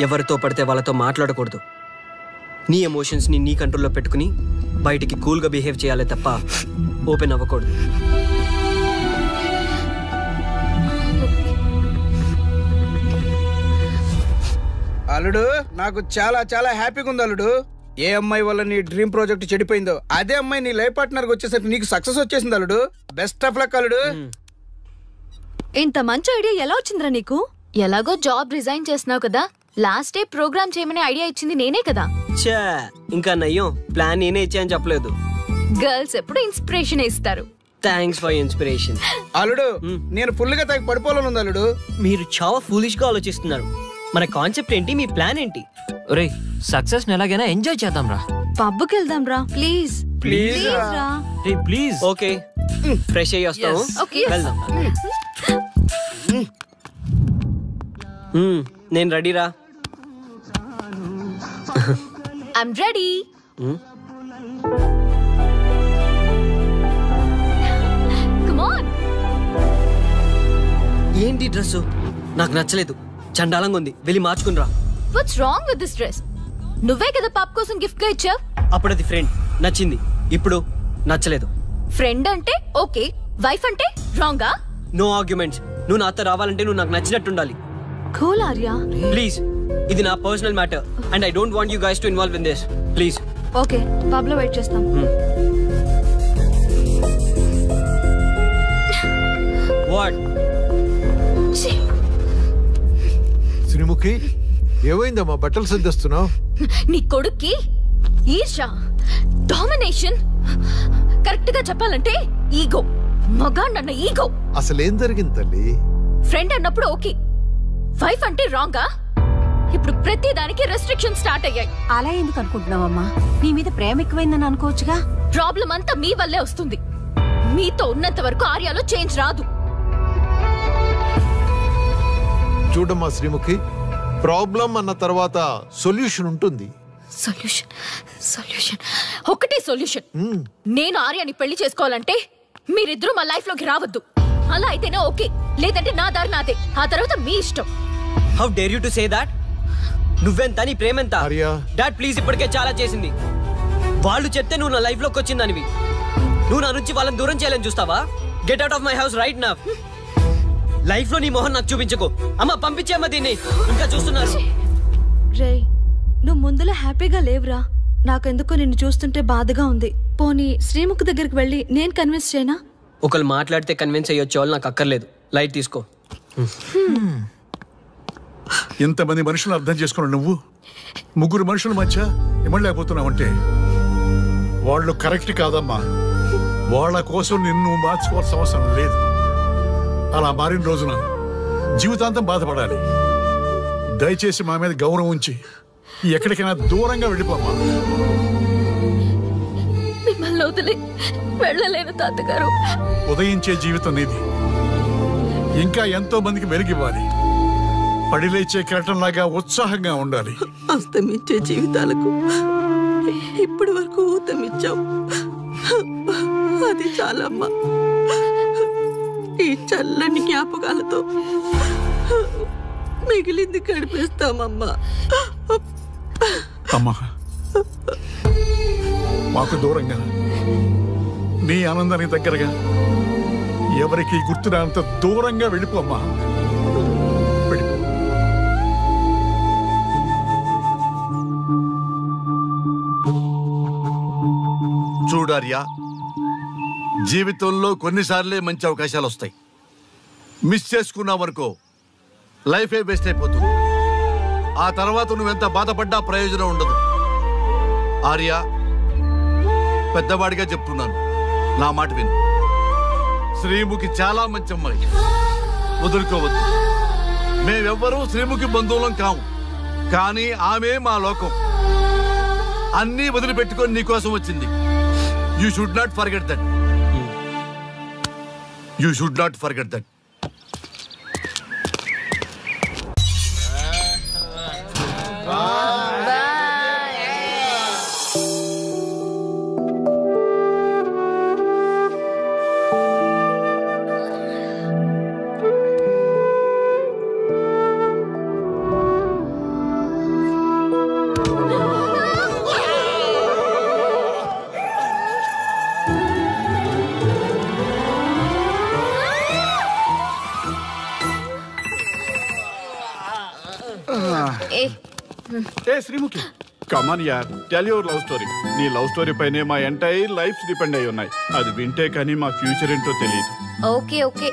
ఎవరితో పడితే వాళ్ళతో మాట్లాడకూడదు. నీ ఎమోషన్స్ని నీ కంట్రోల్లో పెట్టుకుని బయటికి కూల్గా బిహేవ్ చేయాలి తప్ప ఓపెన్ అవ్వకూడదు. అల్లుడు, నాకు చాలా చాలా హ్యాపీగా ఉంది అల్లుడు. ఏ అమ్మాయి వల్ల నీ డ్రీమ్ ప్రాజెక్ట్ చెడిపోయిందో అదే అమ్మాయి నీ లైఫ్ పార్ట్నర్ వచ్చేసరికి నీకు సక్సెస్ వచ్చేసింది అల్లుడు. బెస్ట్ ఆఫ్ లక్ అల్లుడు. ఇంత మంచి ఐడియా ఎలా వచ్చిందిరా నీకు? ఎలాగో జాబ్ రిజైన్ చేస్తున్నావు కదా, లాస్ట్ డే ప్రోగ్రామ్ చేయమని ఐడియా ఇచ్చింది నేనే కదా. చా, ఇంకా నయ్యం ప్లాన్ నేనే ఇచ్చాయని చెప్పలేదు. గర్ల్స్ ఎప్పుడు ఇన్స్పిరేషన్ ఇస్తారు. Thanks for inspiration. అల్లుడు, నేను ఫుల్ గా తగ్గి పడిపోవాలని ఉంది అల్లుడు. మీరు చాలా ఫూలిష్ గా ఆలోచిస్తున్నారు. మన కాన్సెప్ట్ ఏంటి, మీ ప్లాన్ ఏంటి? ఒరే, సక్సెస్ ఎలాగైనా ఎంజాయ్ చేద్దాం రా. పబ్కి వెళ్దాం రా ప్లీజ్. ప్లీజ్ రా. ప్లీజ్. ఓకే, ఫ్రెష్ అయ్యి వస్తాము. వెళ్దాం. నేను రెడీరా. I'm ready. Come on. ఏంటి డ్రెస్? నాకు నచ్చలేదు, చండాలంగా ఉంది. వెళ్ళి మార్చుకునిరా. What's wrong with this dress? నువ్వే కదా పాప్ కోసం గిఫ్ట్ గా ఇచ్చావు. అప్పుడు అది ఫ్రెండ్, నచ్చింది. ఇప్పుడు నచ్చలేదు. ఫ్రెండ్ అంటే ఓకే, వైఫ్ అంటే రాంగా? No arguments. నువ్వు నాతో రావాలంటే నువ్వు నాకు నచ్చినట్టు ఉండాలి. కూల్ ఆర్యా. ప్లీజ్, ఇది నా personal matter and I don't want you guys to involve in this. Please. Okay, pub లో వెయిట్ చేస్తాం. వాట్? శ్రీముఖి, ఏమైందమ్మా? బట్టలు సర్దిస్తున్నావు? నీ కొడుక్కి ఈర్ష, డామినేషన్, కరెక్ట్ గా చెప్పాలంటే ఈగో. మగాండన్న ఈగో. అసలేం జరిగింది తల్లి? ఫ్రెండ్ అన్నప్పుడు ఓకే, వైఫ్ అంటే రాంగా? ఇప్పుడు ప్రతి దానికి రెస్ట్రిక్షన్ స్టార్ట్ అయ్యాయి. అలా ఎందుకు అనుకుంటున్నావమ్మా? నీ మీద ప్రేమ ఎక్కువైందని అనుకోవచ్చుగా. ప్రాబ్లం అంతా మీ వల్లే వస్తుంది. మీతో ఉన్నంత వరకు ఆర్యాలో చేంజ్ రాదు. చూడమ్మా శ్రీముఖి, ప్రాబ్లం అన్న తర్వాత సొల్యూషన్ ఉంటుంది. సొల్యూషన్ ఒకటే సొల్యూషన్. నేను ఆర్యాని పెళ్లి చేసుకోవాలంటే మీరిద్దరూ మా లైఫ్ లోకి రావద్దు. అలా అయితేనే ఓకే, లేదంటే నా దారి నాదే. ఆ తర్వాత మీ ఇష్టం. How dare you to say that? నువ్వెంత, నీ ప్రేమెంత? డాడ్ ప్లీజ్, ఇప్పటికే చాలా చేసింది. వాళ్ళు చెప్తే నువ్వు నా లైఫ్ లోకి వచ్చిందానివి. నువ్వు నా నుంచి వాళ్ళని దూరం చేయాలని చూస్తావా? Get out of my house right now. Life లో నీ మొహం నాకు చూపించకు. అమ్మ పంపించేమ్మా దీన్ని, ఇంకా చూస్తున్నారు. రే, నువ్వు ముందులో హ్యాపీగా లేవురా. నాకెందుకో నిన్ను చూస్తుంటే బాధగా ఉంది. పోనీ శ్రీముఖ్ దగ్గరికి వెళ్ళి నేను కన్విన్స్ చేయనా? ఒకళ్ళు మాట్లాడితే కన్విన్స్ అయ్యొచ్చే వాళ్ళు నాకు అక్కర్లేదు. లైట్ తీసుకో. ఇంతమంది మనుషులు అర్థం చేసుకున్నావు నువ్వు. ముగ్గురు మనుషుల మధ్య ఇమ్మలేకపోతున్నావంటే వాళ్ళు కరెక్ట్ కాదమ్మా. వాళ్ళ కోసం నిన్ను మార్చుకోవాల్సిన అవసరం లేదు. అలా మారిన రోజున జీవితాంతం బాధపడాలి. దయచేసి మా మీద గౌరవం ఉంచి ఎక్కడికైనా దూరంగా వెళ్ళిపోమ్మా. మిమ్మల్ని వదిలి వెళ్ళలేను తాతగారు. ఉదయించే జీవితం నీది. ఇంకా ఎంతో మందికి వెలిగివ్వాలి. పడిలేచే కెరటంలాగా ఉత్సాహంగా ఉండాలి. అస్తమించే జీవితాలకు ఇప్పటి వరకు ఊతమిచ్చావు. అది చాలమ్మా. ఈ చల్లని జ్ఞాపకాలతో మిగిలింది గడిపేస్తామమ్మా. అమ్మా, మాకు దూరంగా నీ ఆనందానికి దగ్గరగా ఎవరికి గుర్తురానంత దూరంగా వెళ్ళిపోమ్మా. చూడార్యా, జీవితంలో కొన్నిసార్లే మంచి అవకాశాలు వస్తాయి. మిస్ చేసుకున్నావనుకో లైఫే వేస్ట్ అయిపోతుంది. ఆ తర్వాత నువ్వెంత బాధపడ్డా ప్రయోజనం ఉండదు. ఆర్య, పెద్దవాడిగా చెప్తున్నాను, నా మాట విను. శ్రీముఖి చాలా మంచి అమ్మాయి, వదులుకోవద్దు. మేమెవ్వరూ శ్రీముఖి బంధువులం కాము, కానీ ఆమె మా లోకం. అన్నీ వదిలిపెట్టుకొని నీకోసం వచ్చింది. You should not forget that. You should not forget that. ఏ శ్రీముఖి, కమాన్ యార్, టెల్ యువర్ లవ్ స్టోరీ. నీ లవ్ స్టోరీ పైనే మా ఎంటైర్ లైఫ్ డిపెండ్ అయి ఉన్నాయి. అది వింటే కానీ మా ఫ్యూచర్ ఏంటో తెలియదు. ఓకే ఓకే,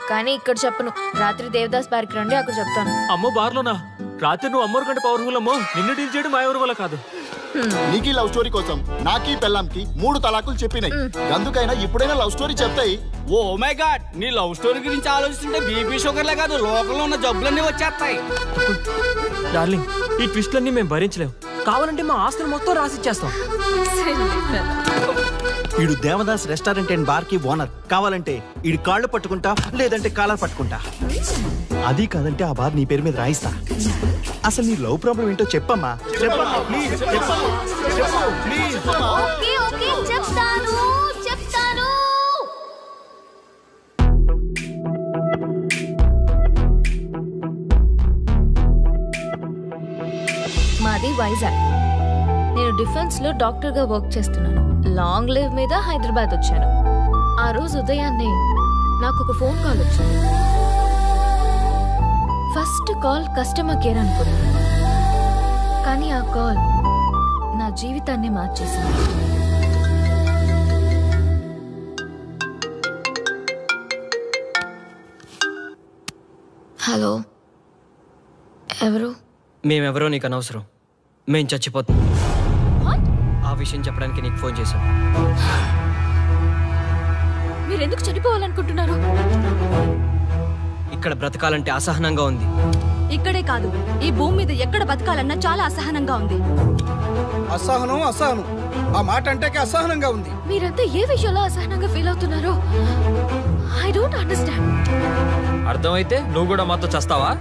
కానీ ఇక్కడ చెప్పను. రాత్రి దేవదాస్ బార్కి రండి, అక్కడ చెప్తాను. అమ్మో బార్లోనా? రాత్రి నువ్వు అమ్మోరు కంటే పవర్ఫుల్ అమ్మో. నిన్ను డీల్ చేయడం మా ఎవరి వల్ల కాదు. నీకీ లవ్ స్టోరీ కోసం నాకీ పెళ్ళాంకి 3 తలాకులు చెప్పినాయి. అందుకైనా ఇప్పుడైనా లవ్ స్టోరీ చెప్తాయి. ఓ మై గాడ్, నీ లవ్ స్టోరీ గురించి ఆలోచిస్తుంటే బీపీ షుగర్లే కాదు లోకంలో ఉన్న జబ్బులన్నీ వచ్చేస్తాయి. డార్లింగ్, ఈ ట్విస్ట్లన్నీ మేము భరించలేము. కావాలంటే మా ఆస్తులు మొత్తం రాసిచ్చేస్తాం. ఈడు దేవదాస్ రెస్టారెంట్ అండ్ బార్ కి ఓనర్. కావాలంటే ఈడు కాళ్ళు పట్టుకుంటా, లేదంటే కాలర్ పట్టుకుంటా. అది కాదంటే ఆ బార్ నీ పేరు మీద రాయిస్తా. అసలు నీ లవ్ ప్రాబ్లం ఏంటో చెప్పమ్మా. చెప్పమ్మా ప్లీజ్, చెప్పమ్మా, చెప్పు ప్లీజ్. ఓకే ఓకే, చెప్తాను చెప్తాను. మాది వైజాగ్. నేను డిఫెన్స్ లో డాక్టర్ గా వర్క్ చేస్తున్నాను. లాంగ్ లీవ్ మీద హైదరాబాద్ వచ్చాను. ఆ రోజు ఉదయాన్నే నాకు ఒక ఫోన్ కాల్ వచ్చింది. ఫస్ట్ కాల్ కస్టమర్ కేర్ అనుకున్నాను, కానీ ఆ కాల్ నా జీవితాన్ని మార్చేసింది. హలో, ఎవరు? మేమెవరో నీకు అనవసరం. మేం చచ్చిపోతాం. ఆ విషయం చెప్పడానికి నీకు ఫోన్ చేశాం. మీరెందుకు చనిపోవాలనుకుంటున్నారు? ఇక్కడ బ్రతకాలంటే అసహనంగా ఉంది. ఇక్కడే కాదు, ఈ భూమి మీద ఎక్కడ బతకాలన్నా చాలా అసహనంగా ఉంది. అసహనం అసహనం, ఆ మాట అంటే అసహనంగా ఉంది. మీరంతా ఏ విషయంలో అసహనంగా ఫీల్ అవుతున్నారో ఐ డోంట్ అండర్స్టాండ్. అర్థమైతే నువ్వు కూడా మాతో చస్తావా?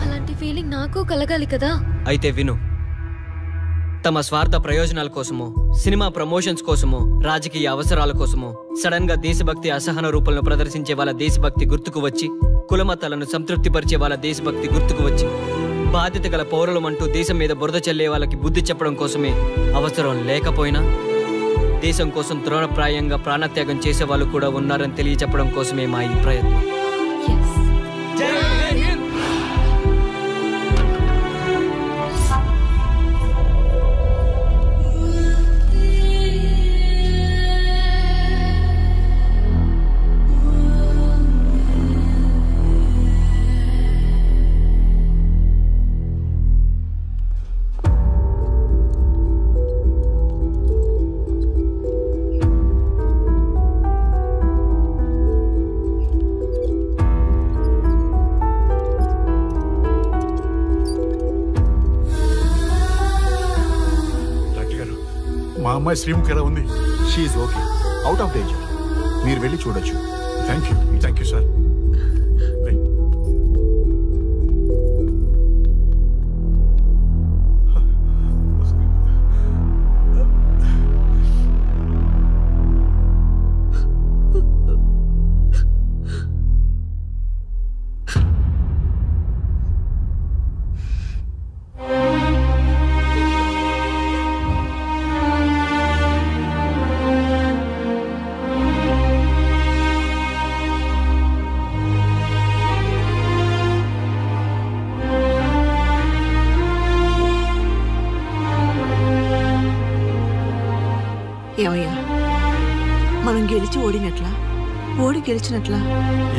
అలాంటి ఫీలింగ్ నాకు కలగాలి కదా. అయితే విను. తమ స్వార్థ ప్రయోజనాల కోసమో, సినిమా ప్రమోషన్స్ కోసమో, రాజకీయ అవసరాల కోసమో సడన్ గా దేశభక్తి అసహన రూపంలో ప్రదర్శించే వాళ్ళ దేశభక్తి గుర్తుకు వచ్చి, కులమతాలను సంతృప్తిపరిచే వాళ్ళ దేశభక్తి గుర్తుకు వచ్చి, బాధ్యత గల పౌరులమంటూ దేశం మీద బురద చల్లే వాళ్ళకి బుద్ధి చెప్పడం కోసమే, అవసరం లేకపోయినా దేశం కోసం తృణప్రాయంగా ప్రాణత్యాగం చేసే వాళ్ళు కూడా ఉన్నారని తెలియచెప్పడం కోసమే మా ఈ ప్రయత్నం. అమ్మాయి శ్రీముఖి ఎలా ఉంది? She okay, out of danger. మీరు వెళ్ళి చూడొచ్చు. Thank you sir. ఏమయ్యా, మనం గెలిచి ఓడినట్లా, ఓడి గెలిచినట్లా?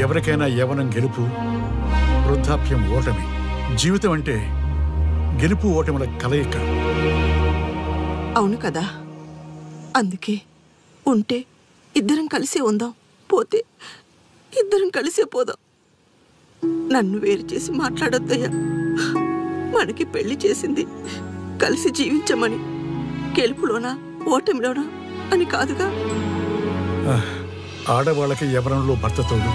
ఎవరికైనా యవ్వనం గెలుపు, వృద్ధాప్యం ఓటమి. జీవితం అంటే గెలుపు ఓటముల కలయిక. అవును కదా, అందుకే ఉంటే ఇద్దరం కలిసే ఉందాం, పోతే ఇద్దరం కలిసే పోదాం. నన్ను వేరు చేసి మాట్లాడొద్దయ్యా. మనకి పెళ్లి చేసింది కలిసి జీవించమని, గెలుపులోనా ఓటమిలోనా అని కాదుగా. ఆడవాళ్ళకి యవ్వనంలో భర్త తోడు,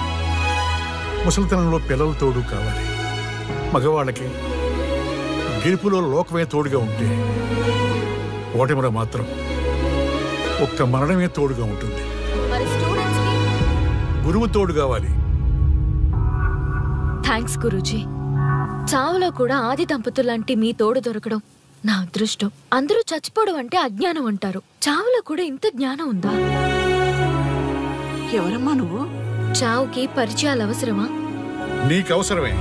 ముసలితనంలో పిల్లల తోడు కావాలి. మగవాళ్ళకి గెలుపులో లోకమే తోడుగా ఉంటే, ఓటమిలో మాత్రం ఒక్క మరణమే తోడుగా ఉంటుంది. గురువు తోడు కావాలి. థ్యాంక్స్ గురూజీ. చావులో కూడా ఆది దంపతులాంటి మీ తోడు దొరకడం నా అదృష్టం. అందరూ చచ్చిపోవడం అంటే అజ్ఞానం అంటారు, చావులో కూడా ఇంత జ్ఞానం ఉందా? ఎవరమ్మా నువ్వు? చావుకి పరిచయాలు అవసరమా? నీకు అవసరమే.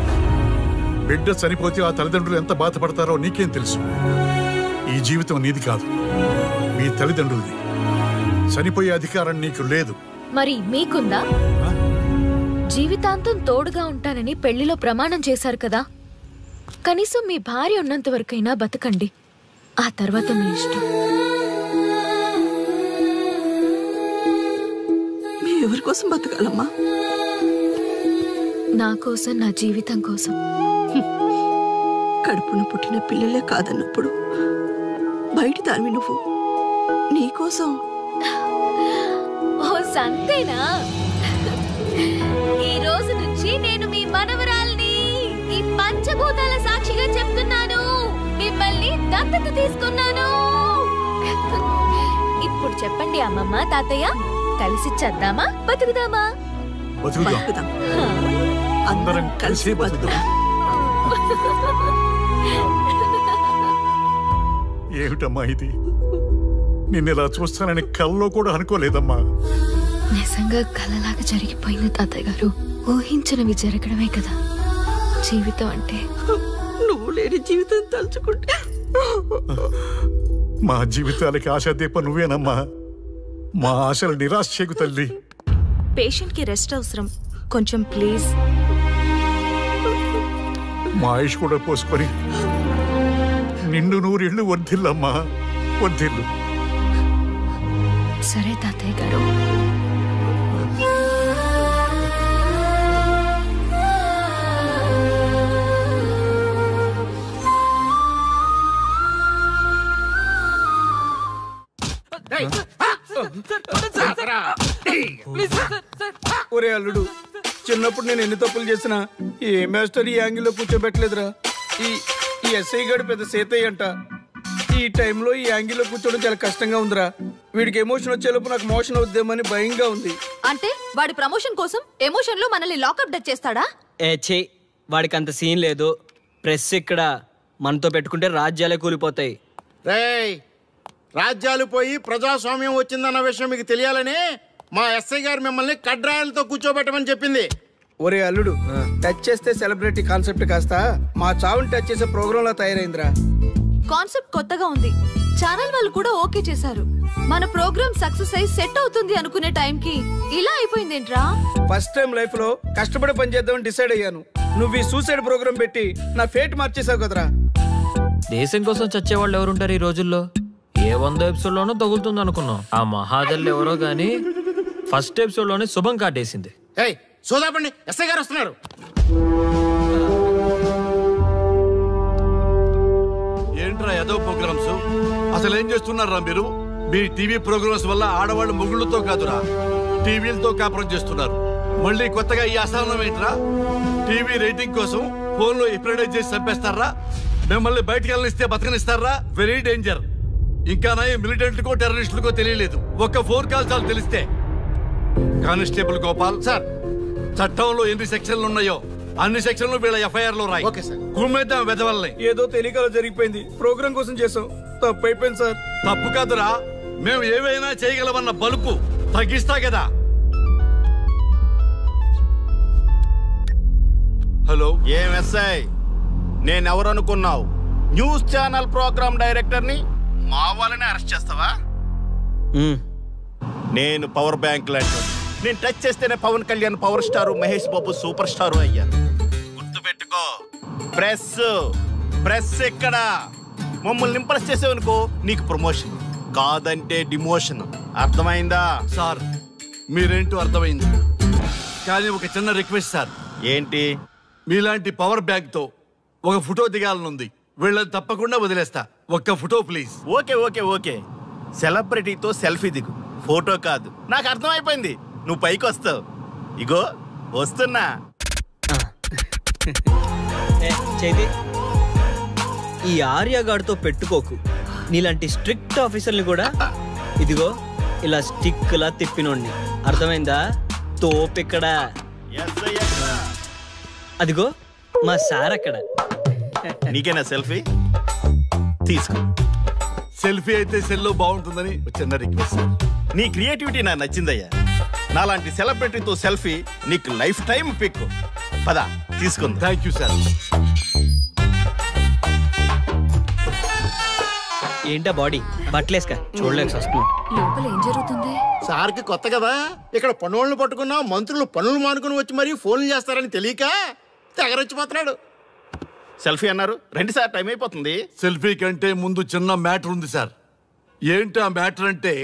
బిడ్డ చనిపోతే ఆ తల్లిదండ్రులు ఎంత బాధపడతారో నీకేం తెలుసు? ఈ జీవితం నీది కాదు, మీ తల్లిదండ్రులది. చనిపోయే అధికారం నీకు లేదు. మరి మీకుందా? జీవితాంతం తోడుగా ఉంటానని పెళ్లిలో ప్రమాణం చేశారు కదా, కనీసం మీ భార్య ఉన్నంత వరకైనా బతకండి, ఆ తర్వాత మీ ఇష్టం. ఎవరి కోసం బతకాలమ్మా? నా కోసం, నా జీవితం కోసం. కడుపున పుట్టిన పిల్లలే కాదన్నప్పుడు బయటి దానివి నువ్వు, నీకోసం. ఓ సంతేనా? ఈ రోజు నుంచి నేను మీ మనవరాల్ని, ఈ పంచభూతాల సాక్షిగా చెప్తున్నాను, మిమ్మల్ని దత్తత తీసుకున్నాను. ఇప్పుడు చెప్పండి అమ్మమ్మ, తాతయ్య, కలిసి చద్దామా బతుకుదామా? బతుకుదాం, అందరం కలిసి బతుకుదాం. ఏమిటమ్మా ఇది? నిన్నెలా చూస్తానని కల్లో కూడా అనుకోలేదమ్మా. నిజంగా కలలాగా జరిగిపోయింది తాతయ్య గారు. ఊహించినవి జరగడమే కదా జీవితం అంటే. నువ్వు లేని జీవితం తలుచుకుంటే మా జీవితాలకి ఆశాదీప నువ్వేనమ్మా. మా ఆశలు నిరాశ చేయకు తల్లి. పేషెంట్ కి రెస్ట్ అవసరం, కొంచెం ప్లీజ్. మా ఆయుష్ కూడా పోసుకొని నిండు నూరిళ్ళు వర్ధిల్లమ్మా, వర్ధిల్లు. సరే తాతయ్య గారు. ఒరే అల్లుడు, చిన్నప్పుడు నేను ఎన్ని తప్పులు చేసినా ఏ మాస్టర్ ఈ యాంగిల్లో కూర్చోబెట్టలేదురా. ఈ ఎస్ఐ గారు పెద్ద సేతయ్య అంట. ఈ టైంలో ఈ యాంగిల్లో కూర్చోవడం చాలా కష్టంగా ఉందిరా. వీడికి ఎమోషన్ వచ్చేలోపు నాకు మోషన్ అవుద్దేమని భయంగా ఉంది. అంటే వాడి ప్రమోషన్ కోసం ఎమోషన్ లో మనల్ని లాకప్ డెత్ చేస్తాడా? ఛీ, వాడికి అంత సీన్ లేదు. ప్రెస్ ఇక్కడ మనతో పెట్టుకుంటే రాజ్యాలే కూలిపోతాయి. రేయ్, రాజ్యాలు పోయి ప్రజాస్వామ్యం వచ్చిందన్న విషయం మీకు తెలియాలని మా ఎస్ఐ గారు మిమ్మల్ని కడ్రాయలతో కూర్చోబెట్టమని చెప్పింది. ఒరే అల్లుడు, టచ్ చేస్తే సెలబ్రిటీ కాన్సెప్ట్ కాస్త మా చావుని టచ్ చేసే ప్రోగ్రామ్ లా తయారైందిరా. కాన్సెప్ట్ కొత్తగా ఉంది, ఛానల్ వాళ్ళు కూడా ఓకే చేశారు. మన ప్రోగ్రామ్ సక్సెస్ అయి సెట్ అవుతుంది అనుకునే టైంకి ఇలా అయిపోయిందేంట్రా? ఫస్ట్ టైం లైఫ్ లో కష్టపడి పని చేద్దామని డిసైడ్ అయ్యాను. నువ్వు ఈ సూసైడ్ ప్రోగ్రామ్ పెట్టి నా ఫేట్ మార్చేసావు కదరా. దేశం కోసం చచ్చేవాళ్ళు ఎవరుంటారు ఈ రోజుల్లో? ఏ 100 ఎపిసోడ్ లోనో తగులుతుంది అనుకున్నాం. ఆ మహాదల్లి ఎవరో గానీ ఫస్ట్ ఎపిసోడ్ లోనే శుభం కాటేసింది. సోదాపండి, ఎస్ఐ గారు వస్తున్నారు. ఏంట్రా ఏదో ప్రోగ్రామ్స్? అసలు ఏం చేస్తున్నారా మీరు? మీ టీవీ ప్రోగ్రామ్స్ వల్ల ఆడవాళ్ళు మొగుళ్ళతో కాదురా టీవీలతో కాపురం చేస్తున్నారు. మళ్ళీ కొత్తగా ఈ అసహనం ఏంట్రా? టీవీ రేటింగ్ కోసం ఫోన్లో ఎప్రిడైజ్ చేసి చంపేస్తారా? మిమ్మల్ని బయటకు వెళ్ళనిస్తే బతకనిస్తారా? Very danger. ఇంకా నా మిలిటెంట్లకో టెర్రరిస్టులకో తెలియలేదు, ఒక్క ఫోన్ కాల్ చాలు తెలిస్తే. కానిస్టేబుల్ గోపాల్ సార్, చట్టంలో ఎన్ని సెక్షన్లు ఉన్నాయో అన్ని సెక్షన్లు వీళ్ళ ఎఫ్ఐఆర్ లో రాయి. కుమ్మేద్దాం వెదవల్ని. ఏదో తెలియకలో జరిగిపోయింది, ప్రోగ్రామ్ కోసం చేసాం, తప్పు అయిపోయింది సార్. తప్పు కాదురా, మేము ఏవైనా చేయగలమన్న బలుపు తగ్గిస్తా కదా. హలో, ఏం ఎస్ఐ, నేనెవరు అనుకున్నావు? న్యూస్ ఛానల్ ప్రోగ్రామ్ డైరెక్టర్ని. మా వాళ్ళని అరెస్ట్ చేస్తావా? నేను పవర్ బ్యాంక్ లాంటి, నేను టచ్ చేస్తేనే Pawan Kalyan power star, Mahesh Babu super star అయ్యారు. గుర్తుపెట్టుకో, ప్రెస్ ఎక్కడ మమ్మల్ని ఇంప్రెస్ చేసేవనుకో నీకు ప్రమోషన్, కాదంటే డిమోషన్. అర్థమైందా? సార్ మీరేంటో అర్థమైంది, కానీ ఒక చిన్న రిక్వెస్ట్ సార్. ఏంటి? మీలాంటి పవర్ బ్యాంక్ తో ఒక ఫోటో దిగాలనుంది, వీళ్ళని తప్పకుండా వదిలేస్తా. ఒక్క photo please. Okay okay okay, సెలబ్రిటీతో సెల్ఫీ దిగు, ఫోటో కాదు. నాకు అర్థమైపోయింది, నువ్వు పైకి వస్తావు. ఇగో వస్తున్నా. చేతి ఈ ఆర్యగాడితో పెట్టుకోకు. నీలాంటి స్ట్రిక్ట్ ఆఫీసర్ని కూడా ఇదిగో ఇలా స్టిక్ లా తిప్పినోడిని. అర్థమైందా? తోపెక్కడ? అదిగో మా సార్ అక్కడ. నీకేనా సెల్ఫీ? తీసుకో. సెల్ఫీ అయితే సెల్లో బాగుంటుందని చిన్న రిక్వెస్ట్ సార్. నీ క్రియేటివిటీ నాకు నచ్చిందయ్యా. నాలాంటి సెలబ్రిటీతో సెల్ఫీ నీకు లైఫ్ టైం పిక్. పద తీసుకుంది. Thank you sir. ఏంటా బాడీ బట్టలేసుక చూడలేక వస్తున్నాం. లోపల ఏం జరుగుతుంది? సార్కి కొత్త కదా, ఇక్కడ పనులను పట్టుకున్నా మంత్రులు పనులు మానుకుని వచ్చి మరీ ఫోన్లు చేస్తారని తెలియక తెగరొచ్చిపోతున్నాడు. సెల్ఫీ అన్నారు, రండి సార్, టైం అయిపోతుంది. సెల్ఫీ కంటే ముందు చిన్న మ్యాటర్ ఉంది సార్. ఏంటి ఆ మ్యాటర్ అంటే,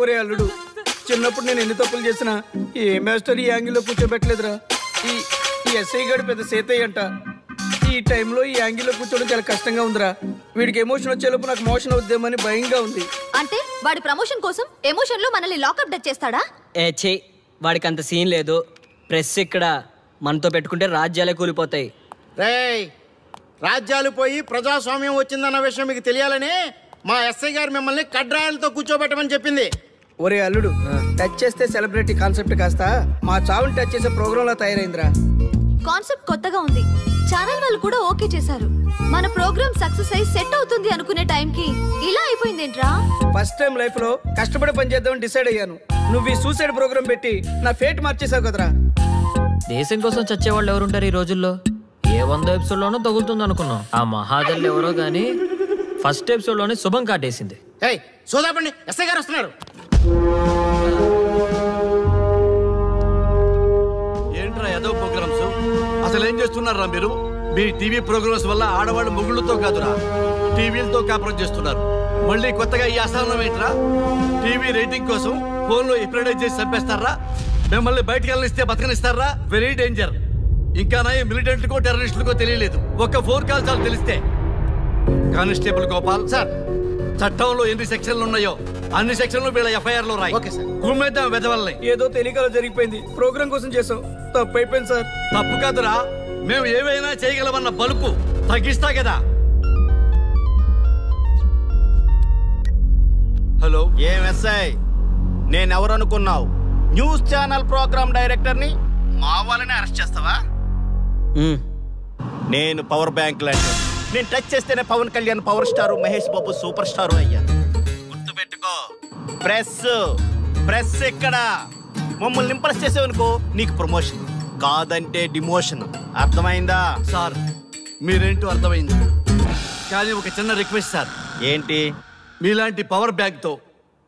ఒరే అల్లుడు, చిన్నప్పుడు నేను ఎన్ని తప్పులు చేసినా ఏ మాస్టర్ ఈ యాంగిల్లో కూర్చోబెట్టలేదురా. ఈ ఎస్ఐ గడు పెద్ద సేతయ్య అంట. ఈ టైంలో ఈ యాంగిల్లో కూర్చోవడం చాలా కష్టంగా ఉందిరా. వీడికి ఎమోషన్ వచ్చేలోపు నాకు మోషన్ అవుద్దేమని భయంగా ఉంది. అంటే వాడి ప్రమోషన్ కోసం ఎమోషన్ లో మనల్ని లాకప్ డెత్ చేస్తాడా? వాడికి అంత సీన్ లేదు. ప్రెస్ ఇక్కడ మనతో పెట్టుకుంటే రాజ్యాలే కూలిపోతాయి. రేయ్, రాజ్యాలు పోయి ప్రజాస్వామ్యం వచ్చిందన్న విషయం మీకు తెలియాలని మా ఎస్ఐ గారు మిమ్మల్ని కడ్రాయలతో కూర్చోబెట్టమని చెప్పింది. ఒరే అల్లుడు, టచ్ చేస్తే సెలబ్రిటీ కాన్సెప్ట్ కాస్త మా చావుని టచ్ చేసే ప్రోగ్రామ్ లా తయారైందిరా. కాన్సెప్ట్ కొత్తగా ఉంది, ఛానల్ వాళ్ళు కూడా ఓకే చేశారు. మన ప్రోగ్రామ్ సక్సెస్ అయి సెట్ అవుతుంది అనుకునే టైంకి ఇలా అయిపోయిందేంట్రా? ఫస్ట్ టైం లైఫ్ లో కష్టపడి పని చేద్దామని డిసైడ్ అయ్యాను. నువ్వు ఈ సూసైడ్ ప్రోగ్రామ్ పెట్టి నా ఫేట్ మార్చేసావు కదరా. దేశం కోసం చచ్చేవాళ్ళు ఎవరుంటారు ఈ రోజుల్లో? ఏ 100 ఎపిసోడ్ లోనో తగులుతుంది అనుకున్నాం. ఆ మహాదల్లి ఎవరో గానీ ఫస్ట్ ఎపిసోడ్ లోనే శుభం కాటేసింది. సోదాపండి, ఎస్ఐ గారు వస్తున్నారు. ఏంట్రా ఏదో ప్రోగ్రామ్స్? అసలు ఏం చేస్తున్నారా మీరు? మీ టీవీ ప్రోగ్రామ్స్ వల్ల ఆడవాళ్ళు మొగుళ్ళతో కాదురా టీవీలతో కాపురం చేస్తున్నారు. మళ్ళీ కొత్తగా ఈ అసహనం ఏంట్రా? టీవీ రేటింగ్ కోసం ఫోన్లో ఎప్రిడైజ్ చేసి చంపేస్తారా? మిమ్మల్ని బయటకు వెళ్ళనిస్తే బతకనిస్తారా? Very danger. ఇంకా నా మిలిటెంట్లకో టెర్రరిస్టులకో తెలియలేదు, ఒక్క ఫోన్ కాల్ చాలు తెలిస్తే. కానిస్టేబుల్ గోపాల్ సార్, చట్టంలో ఎన్ని సెక్షన్లు ఉన్నాయో అన్ని సెక్షన్లు వీళ్ళ ఎఫ్ఐఆర్ లో రాయి. కుమ్మేద్దాం వెదవల్ని. ఏదో తెలియకలో జరిగిపోయింది, ప్రోగ్రామ్ కోసం చేసాం, తప్పు అయిపోయింది సార్. తప్పు కాదురా, మేము ఏవైనా చేయగలమన్న బలుపు తగ్గిస్తా కదా. హలో, ఏం ఎస్ఐ, నేనెవరు అనుకున్నావు? న్యూస్ ఛానల్ ప్రోగ్రామ్ డైరెక్టర్ని. మా వాళ్ళని అరెస్ట్ చేస్తావా? నేను పవర్ బ్యాంక్ లాంటి, నేను టచ్ చేస్తేనే Pawan Kalyan power star, Mahesh Babu super star అయ్యారు. గుర్తుపెట్టుకో, ప్రెస్ ఎక్కడ మమ్మల్ని ఇంప్రెస్ చేసేవనుకో నీకు ప్రమోషన్, కాదంటే డిమోషన్. అర్థమైందా? సార్ మీరేంటో అర్థమైంది, కానీ ఒక చిన్న రిక్వెస్ట్ సార్. ఏంటి? మీలాంటి పవర్ బ్యాంక్ తో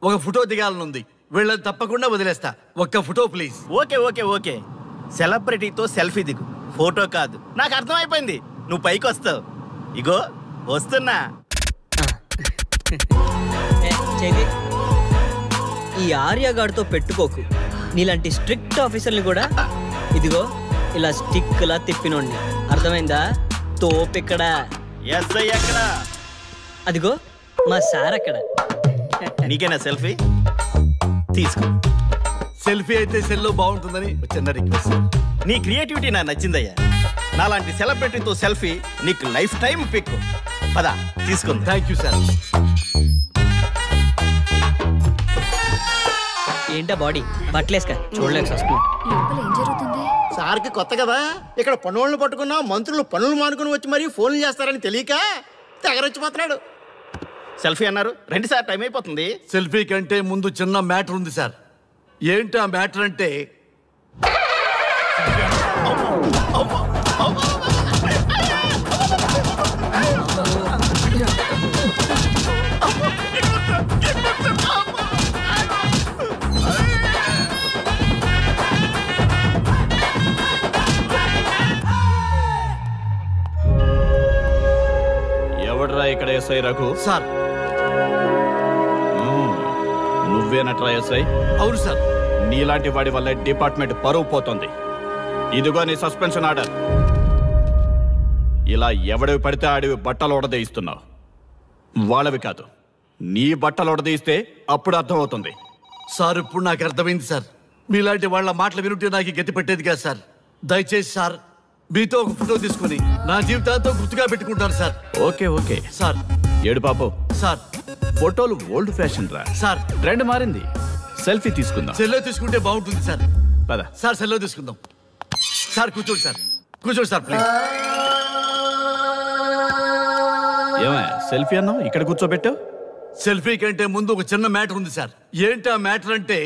ఒక ఫోటో దిగాలనుంది, వీళ్ళని తప్పకుండా వదిలేస్తా. ఒక్క photo please. Okay okay okay, సెలబ్రిటీతో సెల్ఫీ దిగు, ఫోటో కాదు. నాకు అర్థమైపోయింది, నువ్వు పైకి వస్తావు. ఇగో వస్తున్నా. ఈ ఆర్యగాడితో పెట్టుకోకు. నీలాంటి స్ట్రిక్ట్ ఆఫీసర్ని కూడా ఇదిగో ఇలా స్టిక్లా తిప్పినోడిని. అర్థమైందా? తోపెక్కడ? ఎస్ఐ ఎక్కడ? అదిగో మా సార్ అక్కడ. నీకేనా సెల్ఫీ? తీసుకో. సెల్ఫీ అయితే సెల్లో బాగుంటుందని చిన్న రిక్వెస్ట్. నీ క్రియేటివిటీ నాకు నచ్చిందయ్యా. నాలాంటి సెలబ్రిటీతో సెల్ఫీ నీకు లైఫ్ టైం పిక్. పదా తీసుకుంది. Thank you sir. ఏంటా బాడీ బట్టలేసుక చూడలేక వస్తుంది. లోపల ఏం జరుగుతుంది? సార్కి కొత్త కదా, ఇక్కడ పనులను పట్టుకున్నా మంత్రులు పనులు మానుకుని వచ్చి మరీ ఫోన్లు చేస్తారని తెలియక తెగరొచ్చిపోతున్నాడు. సెల్ఫీ అన్నారు, రండి సార్, టైం అయిపోతుంది. సెల్ఫీ కంటే ముందు చిన్న మ్యాటర్ ఉంది సార్. ఏంటి ఆ మ్యాటర్ అంటే, ఎవడ్రా ఇక్కడ ఎస్ఐ రఘు? సార్. నువ్వేనట్రా ఎస్ఐ? అవును సార్. నీలాంటి వాడి వల్ల డిపార్ట్మెంట్ పరువు పోతుంది. ఇదిగో నీ సస్పెన్షన్ ఆర్డర్. ఇలా ఎవడివి పడితే ఆడివి బట్టలు ఉడదీయిస్తున్నావు. వాళ్ళవి కాదు, నీ బట్టలు ఉడదీయిస్తే అప్పుడు అర్థమవుతుంది. సార్ ఇప్పుడు నాకు అర్థమైంది సార్. మీలాంటి వాళ్ళ మాటలు వినుంటే నాకు గతి పెట్టేది కాదు సార్. దయచేసి సార్ మీతో ఒక ఫోటో తీసుకుని నా జీవితాంతో గుర్తుగా పెట్టుకుంటాను సార్. Okay okay sir. ఏడు పాపు సార్. ఫోటోలు ఓల్డ్ ఫ్యాషన్ రా సార్. ట్రెండ్ మారింది. సెల్ఫీ తీసుకుందాం. సెల్లో తీసుకుంటే బాగుంటుంది సార్. పద సార్, సెల్లో తీసుకుందాం. సార్ కూర్చోండి సార్, కూర్చోండి సార్ ప్లీజ్. ఏమయ్య సెల్ఫీ అన్నావు, ఇక్కడ కూర్చోబెట్టావు? సెల్ఫీ కంటే ముందు ఒక చిన్న మ్యాటర్ ఉంది సార్. ఏంటి ఆ మ్యాటర్ అంటే,